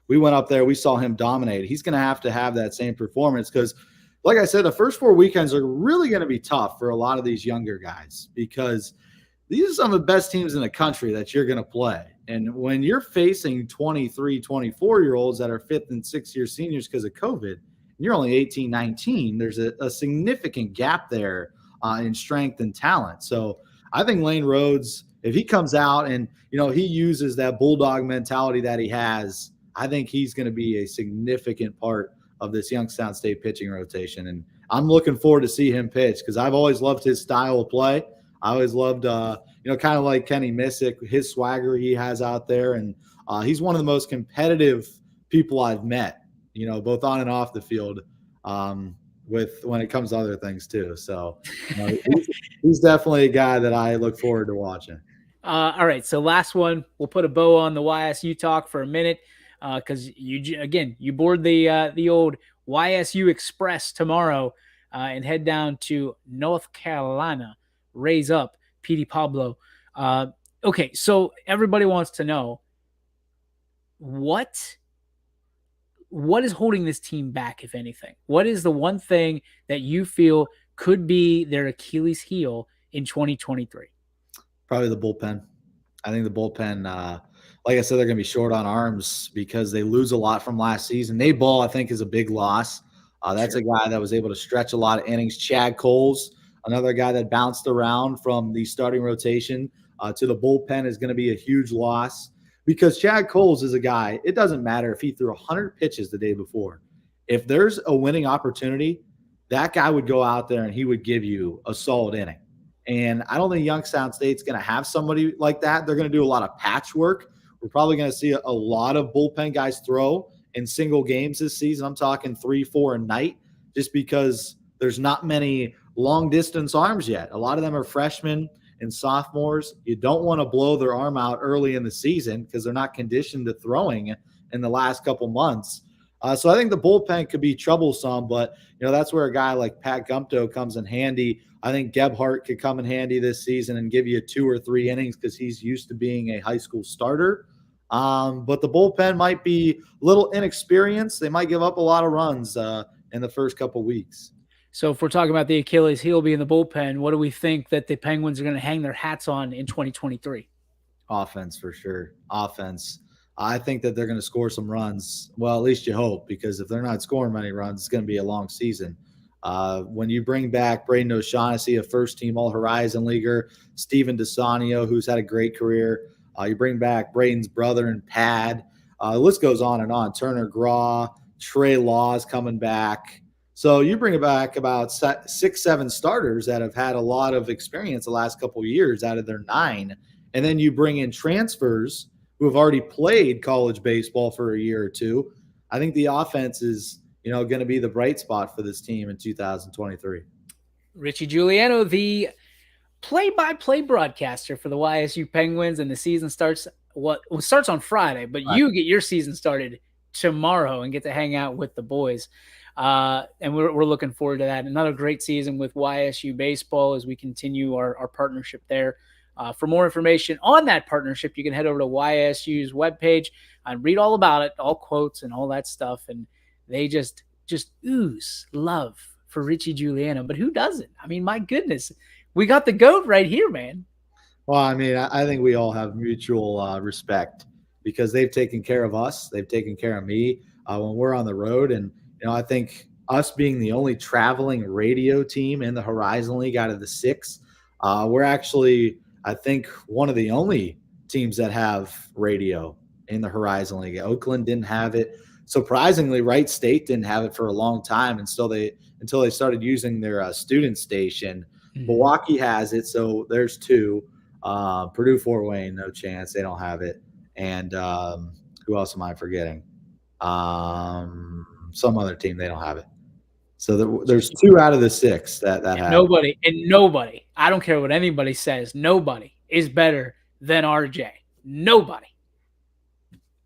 We went up there. We saw him dominate. He's going to have that same performance because, like I said, the first 4 weekends are really going to be tough for a lot of these younger guys because these are some of the best teams in the country that you're going to play. And when you're facing 23, 24-year-olds that are 5th and 6th year seniors because of COVID, and you're only 18, 19, there's a significant gap there in strength and talent. So I think Lane Rhodes, if he comes out and, he uses that bulldog mentality that he has, I think he's going to be a significant part of this Youngstown State pitching rotation. And I'm looking forward to see him pitch because I've always loved his style of play. I always loved, kind of like Kenny Missick, his swagger he has out there. And he's one of the most competitive people I've met, both on and off the field when it comes to other things too. So he's definitely a guy that I look forward to watching. All right. So last one, we'll put a bow on the YSU talk for a minute because you board the old YSU Express tomorrow and head down to North Carolina. Raise up Petey Pablo. Okay, so everybody wants to know what is holding this team back, if anything? What is the one thing that you feel could be their Achilles heel in 2023? Probably the bullpen. I think the bullpen, like I said, they're going to be short on arms because they lose a lot from last season. Nate Ball, I think, is a big loss. That's a guy that was able to stretch a lot of innings. Chad Coles, another guy that bounced around from the starting rotation to the bullpen, is going to be a huge loss because Chad Coles is a guy, it doesn't matter if he threw 100 pitches the day before. If there's a winning opportunity, that guy would go out there and he would give you a solid inning. And I don't think Youngstown State's going to have somebody like that. They're going to do a lot of patchwork. We're probably going to see a lot of bullpen guys throw in single games this season. I'm talking 3-4 a night just because there's not many long-distance arms yet. A lot of them are freshmen and sophomores. You don't want to blow their arm out early in the season because they're not conditioned to throwing in the last couple months. So I think the bullpen could be troublesome, but that's where a guy like Pat Gumto comes in handy. I think Gebhardt could come in handy this season and give you 2 or 3 innings because he's used to being a high school starter. But the bullpen might be a little inexperienced. They might give up a lot of runs in the first couple weeks. So if we're talking about the Achilles heel being the bullpen, what do we think that the Penguins are going to hang their hats on in 2023? Offense for sure. Offense. I think that they're going to score some runs. Well, at least you hope, because if they're not scoring many runs, it's going to be a long season. When you bring back Braden O'Shaughnessy, a first-team All-Horizon leaguer, Steven DeSanio, who's had a great career, you bring back Braden's brother and Pad. The list goes on and on. Turner Graw, Trey Law's coming back. So you bring back about 6-7 starters that have had a lot of experience the last couple of years out of their 9. And then you bring in transfers who have already played college baseball for a year or 2. I think the offense is, going to be the bright spot for this team in 2023. Richie Giuliano, the play-by-play broadcaster for the YSU Penguins, and the season starts on Friday, but you get your season started tomorrow and get to hang out with the boys. And we're looking forward to that. Another great season with YSU baseball as we continue our partnership there. For more information on that partnership, you can head over to YSU's webpage and read all about it, all quotes and all that stuff. And they just ooze love for Richie Giuliano. But who doesn't? I mean, my goodness, we got the GOAT right here, man. Well, I mean, I think we all have mutual respect because they've taken care of us. They've taken care of me when we're on the road. And, I think us being the only traveling radio team in the Horizon League out of the 6, we're actually, I think, one of the only teams that have radio in the Horizon League. Oakland didn't have it. Surprisingly, Wright State didn't have it for a long time until they started using their student station. Mm-hmm. Milwaukee has it, so there's 2. Purdue Fort Wayne, no chance. They don't have it. And who else am I forgetting? Some other team, they don't have it. So there's 2 out of the 6 that have nobody. And nobody, I don't care what anybody says, nobody is better than RJ. Nobody.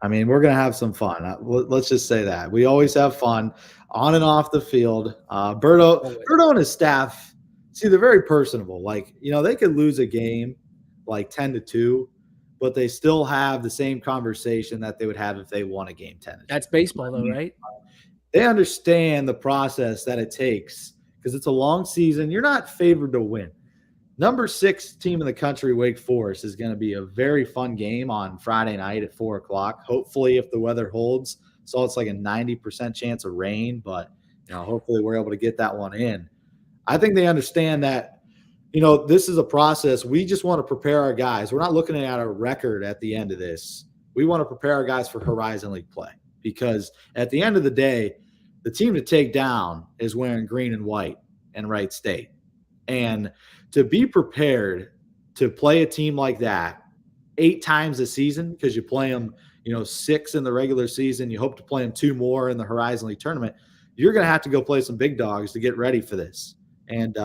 I mean, we're going to have some fun. Let's just say that. We always have fun on and off the field. Berto and his staff, see, they're very personable. Like, they could lose a game like 10-2, but they still have the same conversation that they would have if they won a game 10-2. That's baseball, though, right? They understand the process that it takes because it's a long season. You're not favored to win. Number 6 team in the country, Wake Forest, is going to be a very fun game on Friday night at 4 o'clock. Hopefully, if the weather holds. So it's like a 90% chance of rain, but hopefully we're able to get that one in. I think they understand that, this is a process. We just want to prepare our guys. We're not looking at a record at the end of this. We want to prepare our guys for Horizon League play because at the end of the day, the team to take down is wearing green and white and Wright State. And to be prepared to play a team like that 8 times a season, because you play them, 6 in the regular season, you hope to play them 2 more in the Horizon League tournament, you're going to have to go play some big dogs to get ready for this. And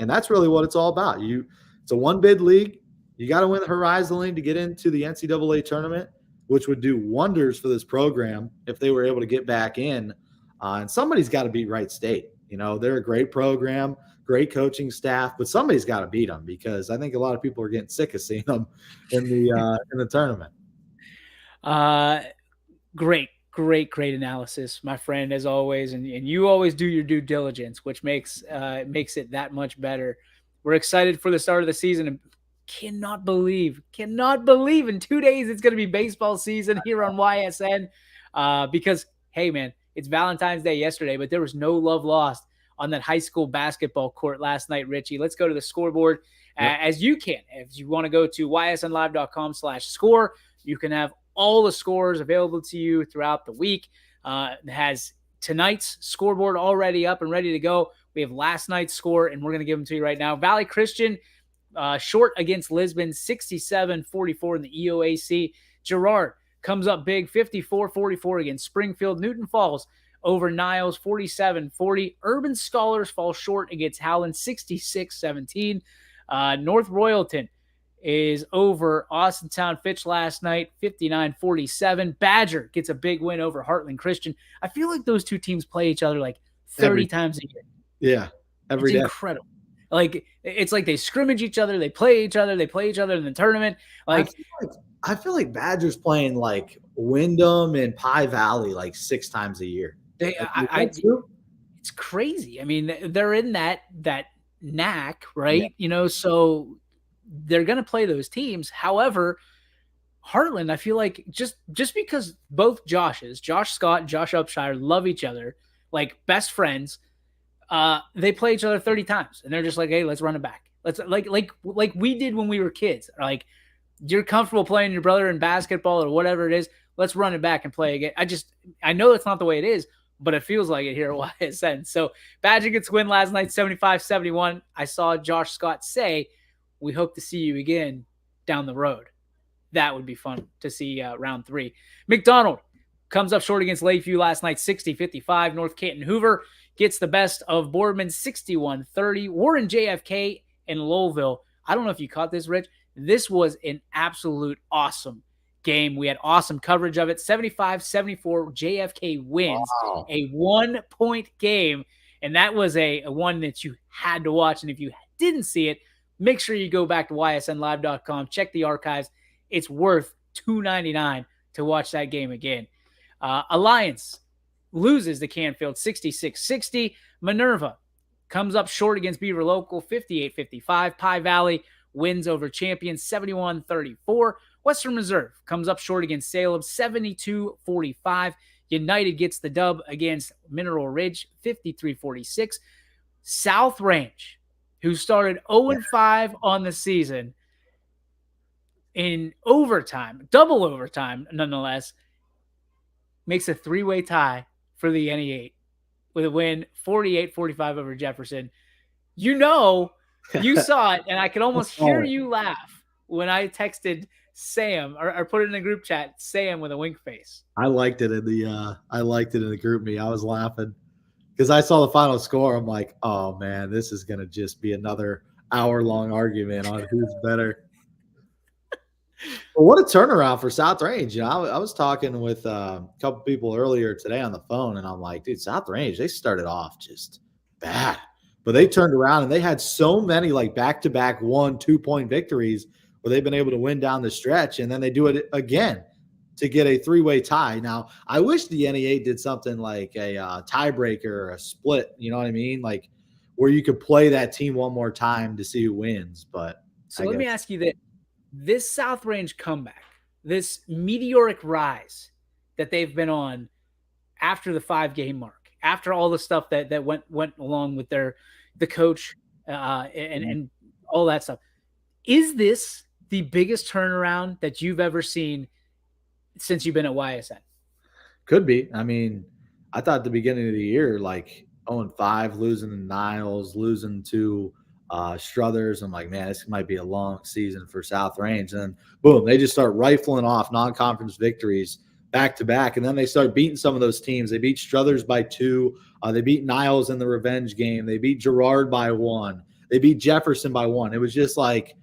that's really what it's all about. It's a 1-bid league. You got to win the Horizon League to get into the NCAA tournament, which would do wonders for this program if they were able to get back in. And somebody's got to beat Wright State. They're a great program, great coaching staff, but somebody's got to beat them because I think a lot of people are getting sick of seeing them in the tournament. Great analysis, my friend, as always. And you always do your due diligence, which makes it that much better. We're excited for the start of the season and cannot believe in 2 days it's going to be baseball season here on YSN because, hey, man, it's Valentine's Day yesterday, but there was no love lost on that high school basketball court last night, Richie. Let's go to the scoreboard as you can. If you want to go to ysnlive.com/score, you can have all the scores available to you throughout the week. It has tonight's scoreboard already up and ready to go. We have last night's score, and we're going to give them to you right now. Valley Christian short against Lisbon, 67-44 in the EOAC. Girard comes up big, 54-44 against Springfield. Newton Falls over Niles, 47-40. Urban Scholars fall short against Howland, 66-17. North Royalton is over Austintown Fitch last night, 59-47. Badger gets a big win over Heartland Christian. I feel like those two teams play each other like 30 times a year. Yeah, every day. Incredible. Like, it's like they scrimmage each other, they play each other in the tournament. Like, I feel like Badger's playing like Wyndham and Pie Valley like 6 times a year. It's crazy. I mean, they're in that knack, right? Yeah. So they're going to play those teams. However, Heartland, I feel like just because both Josh Scott and Josh Upshire love each other, like best friends, they play each other 30 times, and they're just like, hey, let's run it back. Let's like we did when we were kids. Like, you're comfortable playing your brother in basketball or whatever it is. Let's run it back and play again. I know it's not the way it is, but it feels like it here at YSN. So Badger gets win last night, 75-71. I saw Josh Scott say, we hope to see you again down the road. That would be fun to see round 3. McDonald comes up short against Lakeview last night, 60-55. North Canton Hoover gets the best of Boardman, 61-30. Warren JFK and Lowellville. I don't know if you caught this, Rich. This was an absolute awesome game. We had awesome coverage of it. 75-74, JFK wins. Wow. A 1-point game, and that was a one that you had to watch. And if you didn't see it, make sure you go back to ysnlive.com, check the archives. It's worth $2.99 to watch that game again. Alliance loses to Canfield 66-60. Minerva comes up short against Beaver Local 58-55. Pie Valley wins over Champions 71-34. Western Reserve comes up short against Salem 72-45. United gets the dub against Mineral Ridge 53-46. South Range, who started 0-5 on the season, in overtime, double overtime nonetheless, makes a 3-way tie for the NE8 with a win 48-45 over Jefferson. You saw it, and I could almost hear you laugh when I texted Sam or put it in the group chat, Sam with a wink face. I liked it in the group me. I was laughing because I saw the final score. I'm like, oh man, this is gonna just be another hour-long argument on who's better. Well, what a turnaround for South Range. I was talking with a couple people earlier today on the phone, and I'm like, dude, South Range, they started off just bad. But they turned around, and they had so many like back-to-back 1-2-point victories where they've been able to win down the stretch, and then they do it again to get a 3-way tie. Now, I wish the NE8 did something like a tiebreaker or a split, you know what I mean? Like where you could play that team one more time to see who wins. But so let me ask you that. This South Range comeback, this meteoric rise that they've been on after the 5-game mark, after all the stuff that went along with the coach and all that stuff, is this the biggest turnaround that you've ever seen since you've been at YSN? Could be. I mean, I thought at the beginning of the year, like 0-5, losing to Niles, losing to Struthers. I'm like, man, this might be a long season for South Range. And then, boom, they just start rifling off non-conference victories back to back. And then they start beating some of those teams. They beat Struthers by 2. They beat Niles in the revenge game. They beat Girard by 1. They beat Jefferson by 1. It was just like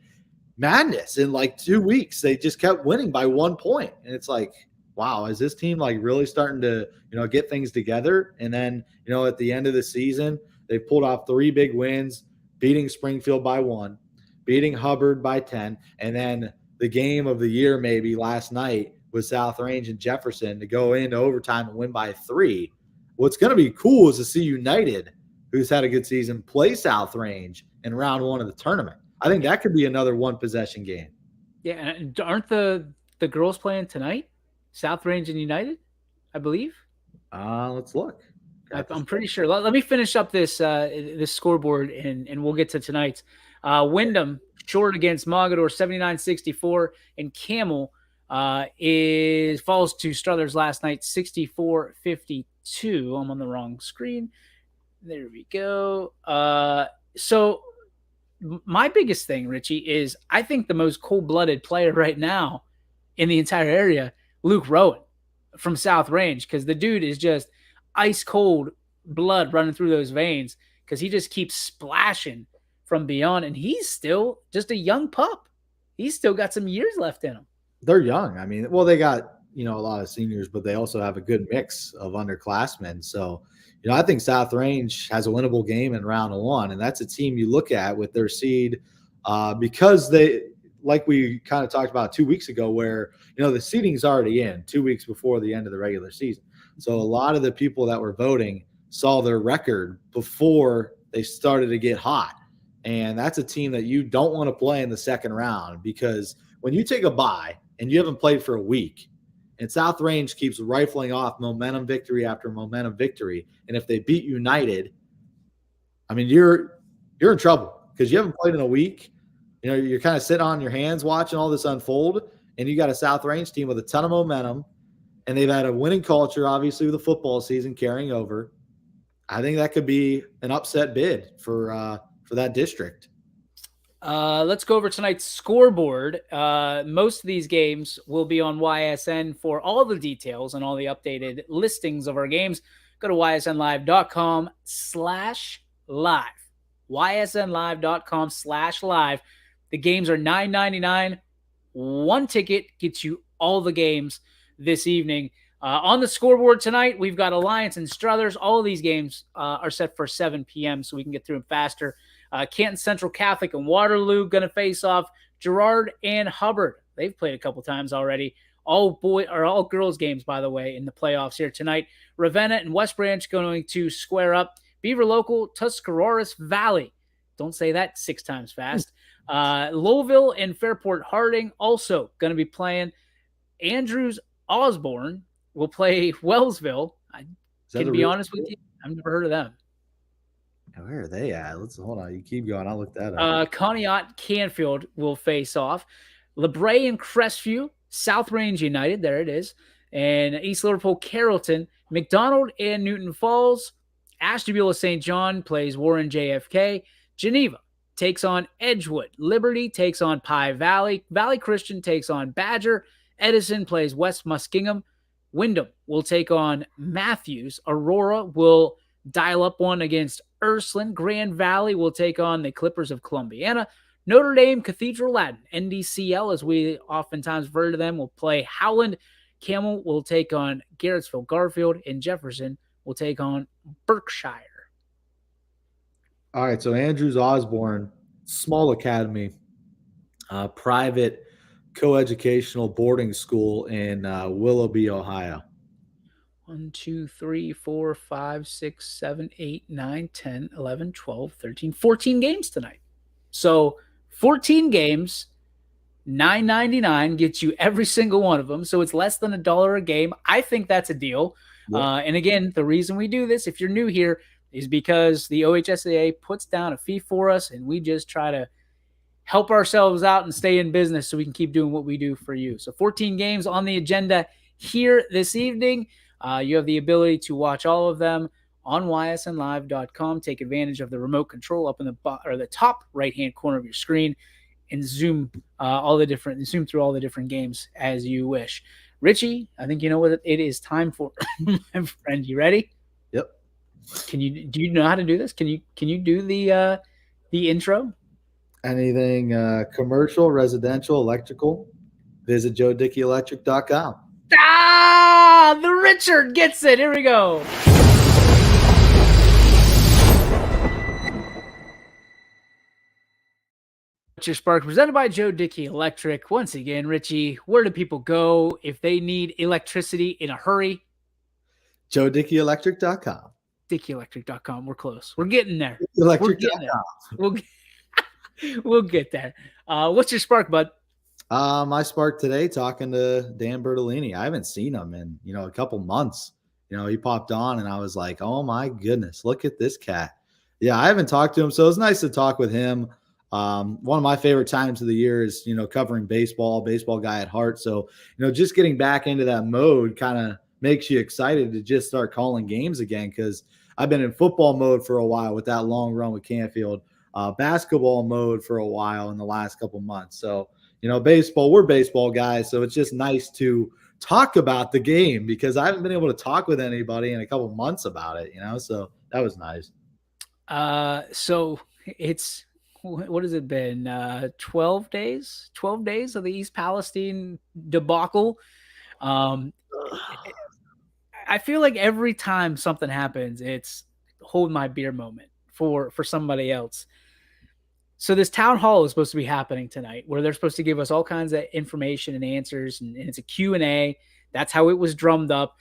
madness. In like 2 weeks, they just kept winning by 1 point. And it's like, wow, is this team like really starting to, get things together? And then, at the end of the season, they pulled off 3 big wins, beating Springfield by 1, beating Hubbard by 10, and then the game of the year maybe last night with South Range and Jefferson to go into overtime and win by 3. What's going to be cool is to see United, who's had a good season, play South Range in round 1 of the tournament. I think that could be another 1-possession game. Yeah, and aren't the girls playing tonight? South Range and United, I believe. Let's look. I'm pretty sure. Let me finish up this scoreboard, and we'll get to tonight's. Wyndham short against Mogador 79-64, and Camel falls to Struthers last night 64-52. I'm on the wrong screen. There we go. So my biggest thing, Richie, is I think the most cold-blooded player right now in the entire area, Luke Rowan from South Range, because the dude is just ice cold blood running through those veins because he just keeps splashing from beyond, and he's still just a young pup. he's still got some years left in him. They're young. I mean, well, they got, a lot of seniors, but they also have a good mix of underclassmen. So, I think South Range has a winnable game in round 1, and that's a team you look at with their seed because they, like we kind of talked about 2 weeks ago, where, the seeding's already in 2 weeks before the end of the regular season. So a lot of the people that were voting saw their record before they started to get hot. And that's a team that you don't want to play in the second round, because when you take a bye and you haven't played for a week, and South Range keeps rifling off momentum victory after momentum victory, and if they beat United, I mean, you're in trouble because you haven't played in a week. You're kind of sitting on your hands watching all this unfold, and you got a South Range team with a ton of momentum, and they've had a winning culture, obviously, with the football season carrying over. I think that could be an upset bid for that district. Let's go over tonight's scoreboard. Most of these games will be on YSN. For all the details and all the updated listings of our games, go to ysnlive.com/live. ysnlive.com/live. The games are $9.99. One ticket gets you all the games this evening. On the scoreboard tonight, we've got Alliance and Struthers. All of these games are set for 7 p.m. so we can get through them faster. Canton Central Catholic and Waterloo going to face off. Girard and Hubbard. They've played a couple times already. All girls games, by the way, in the playoffs here tonight. Ravenna and West Branch going to square up. Beaver Local, Tuscarawas Valley. Don't say that 6 times fast. Lowville and Fairport Harding also going to be playing. Andrews Osborne will play Wellsville. I can be honest with you, I've never heard of them. Where are they at? Hold on. You keep going. I'll look that up. Conneaut Canfield will face off. LeBray and Crestview, South Range United. There it is. And East Liverpool Carrollton. McDonald and Newton Falls. Ashtabula St. John plays Warren JFK. Geneva takes on Edgewood. Liberty takes on Pie Valley. Valley Christian takes on Badger. Edison plays West Muskingum. Wyndham will take on Matthews. Aurora will dial up one against Ursuline. Grand Valley will take on the Clippers of Columbiana. Notre Dame Cathedral Latin, NDCL, as we oftentimes refer to them, will play Howland. Camel will take on Garrettsville Garfield, and Jefferson will take on Berkshire. All right, so Andrews Osborne, small academy, private coeducational boarding school in Willoughby, Ohio. 1, 2, 3, 4, 5, 6, 7, 8, 9, 10, 11, 12, 13, 14 games tonight. So 14 games, $9.99 gets you every single one of them. So it's less than $1 a game. I think that's a deal. Yeah. And again, the reason we do this, if you're new here, is because the OHSAA puts down a fee for us, and we just try to help ourselves out and stay in business so we can keep doing what we do for you. So 14 games on the agenda here this evening. You have the ability to watch all of them on ysnlive.com. Take advantage of the remote control up in the top right-hand corner of your screen and zoom through all the different games as you wish. Richie, I think you know what it is time for, my friend. You ready? Yep. Do you know how to do this? Can you do the intro? Anything commercial, residential, electrical, visit joedickieelectric.com. The Richard gets it. Here we go. What's Your Spark, presented by Joe Dickey Electric. Once again, Richie, where do people go if they need electricity in a hurry? joedickieelectric.com. DickeyElectric.com. We're close. We're getting there. Electric.com. We'll get there. What's your spark, bud? My spark today, talking to Dan Bertolini. I haven't seen him in, a couple months. He popped on and I was like, oh my goodness, look at this cat. Yeah, I haven't talked to him. So it's nice to talk with him. One of my favorite times of the year is, covering baseball guy at heart. So, just getting back into that mode kind of makes you excited to just start calling games again. Cause I've been in football mode for a while with that long run with Canfield, basketball mode for a while in the last couple months. So, baseball, we're baseball guys. So it's just nice to talk about the game because I haven't been able to talk with anybody in a couple months about it, so that was nice. So it's what has it been? 12 days? 12 days of the East Palestine debacle. I feel like every time something happens, it's hold my beer moment for somebody else. So this town hall is supposed to be happening tonight, where they're supposed to give us all kinds of information and answers, and it's a Q&A. That's how it was drummed up.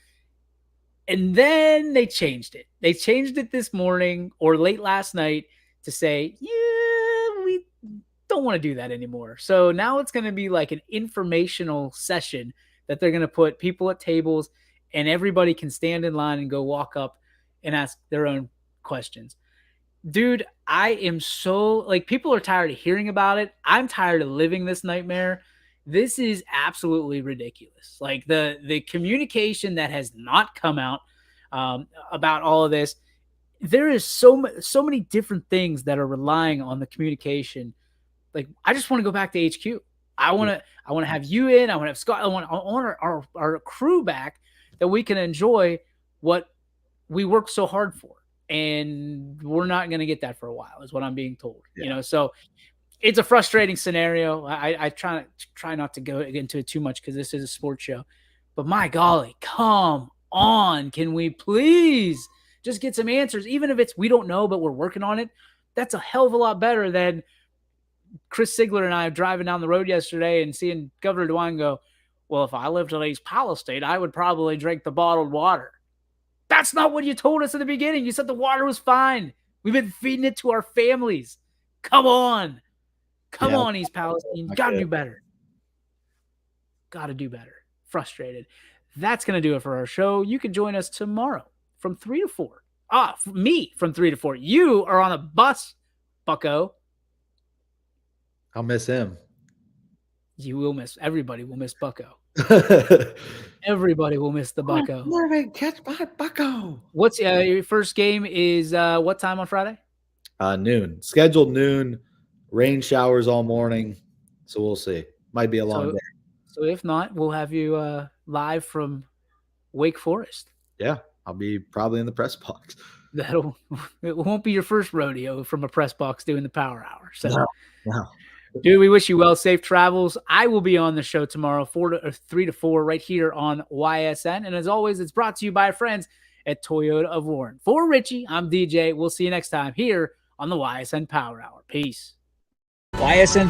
And then they changed it. They changed it this morning or late last night to say, yeah, we don't want to do that anymore. So now it's going to be like an informational session that they're going to put people at tables, and everybody can stand in line and go walk up and ask their own questions. Dude, I am so like, people are tired of hearing about it. I'm tired of living this nightmare. This is absolutely ridiculous. Like the communication that has not come out about all of this. There is so many different things that are relying on the communication. Like, I just want to go back to HQ. I want to have you in. I want to have Scott. I want our crew back, that we can enjoy what we worked so hard for. And we're not going to get that for a while, is what I'm being told. Yeah. So it's a frustrating scenario. I try not to go into it too much because this is a sports show. But my golly, come on. Can we please just get some answers? Even if it's we don't know, but we're working on it. That's a hell of a lot better than Chris Sigler and I driving down the road yesterday and seeing Governor DeWine go, well, if I lived in East Palestine, I would probably drink the bottled water. That's not what you told us in the beginning. You said the water was fine. We've been feeding it to our families. Come on. Come on, East Palestine. Got to do better. Got to do better. Frustrated. That's going to do it for our show. You can join us tomorrow from 3 to 4. Me from 3 to 4. You are on a bus, bucko. I'll miss him. You will miss. Everybody will miss Bucko. Everybody will miss the Bucko. Marvin, catch my Bucko. What's your first game is what time on Friday? Noon. Scheduled noon. Rain showers all morning. So we'll see. Might be a long day. So if not, we'll have you live from Wake Forest. Yeah, I'll be probably in the press box. It won't be your first rodeo from a press box doing the Power Hour. So no. Dude, we wish you well, safe travels. I will be on the show tomorrow, 3 to 4, right here on YSN. And as always, it's brought to you by our friends at Toyota of Warren. For Richie, I'm DJ. We'll see you next time here on the YSN Power Hour. Peace. YSN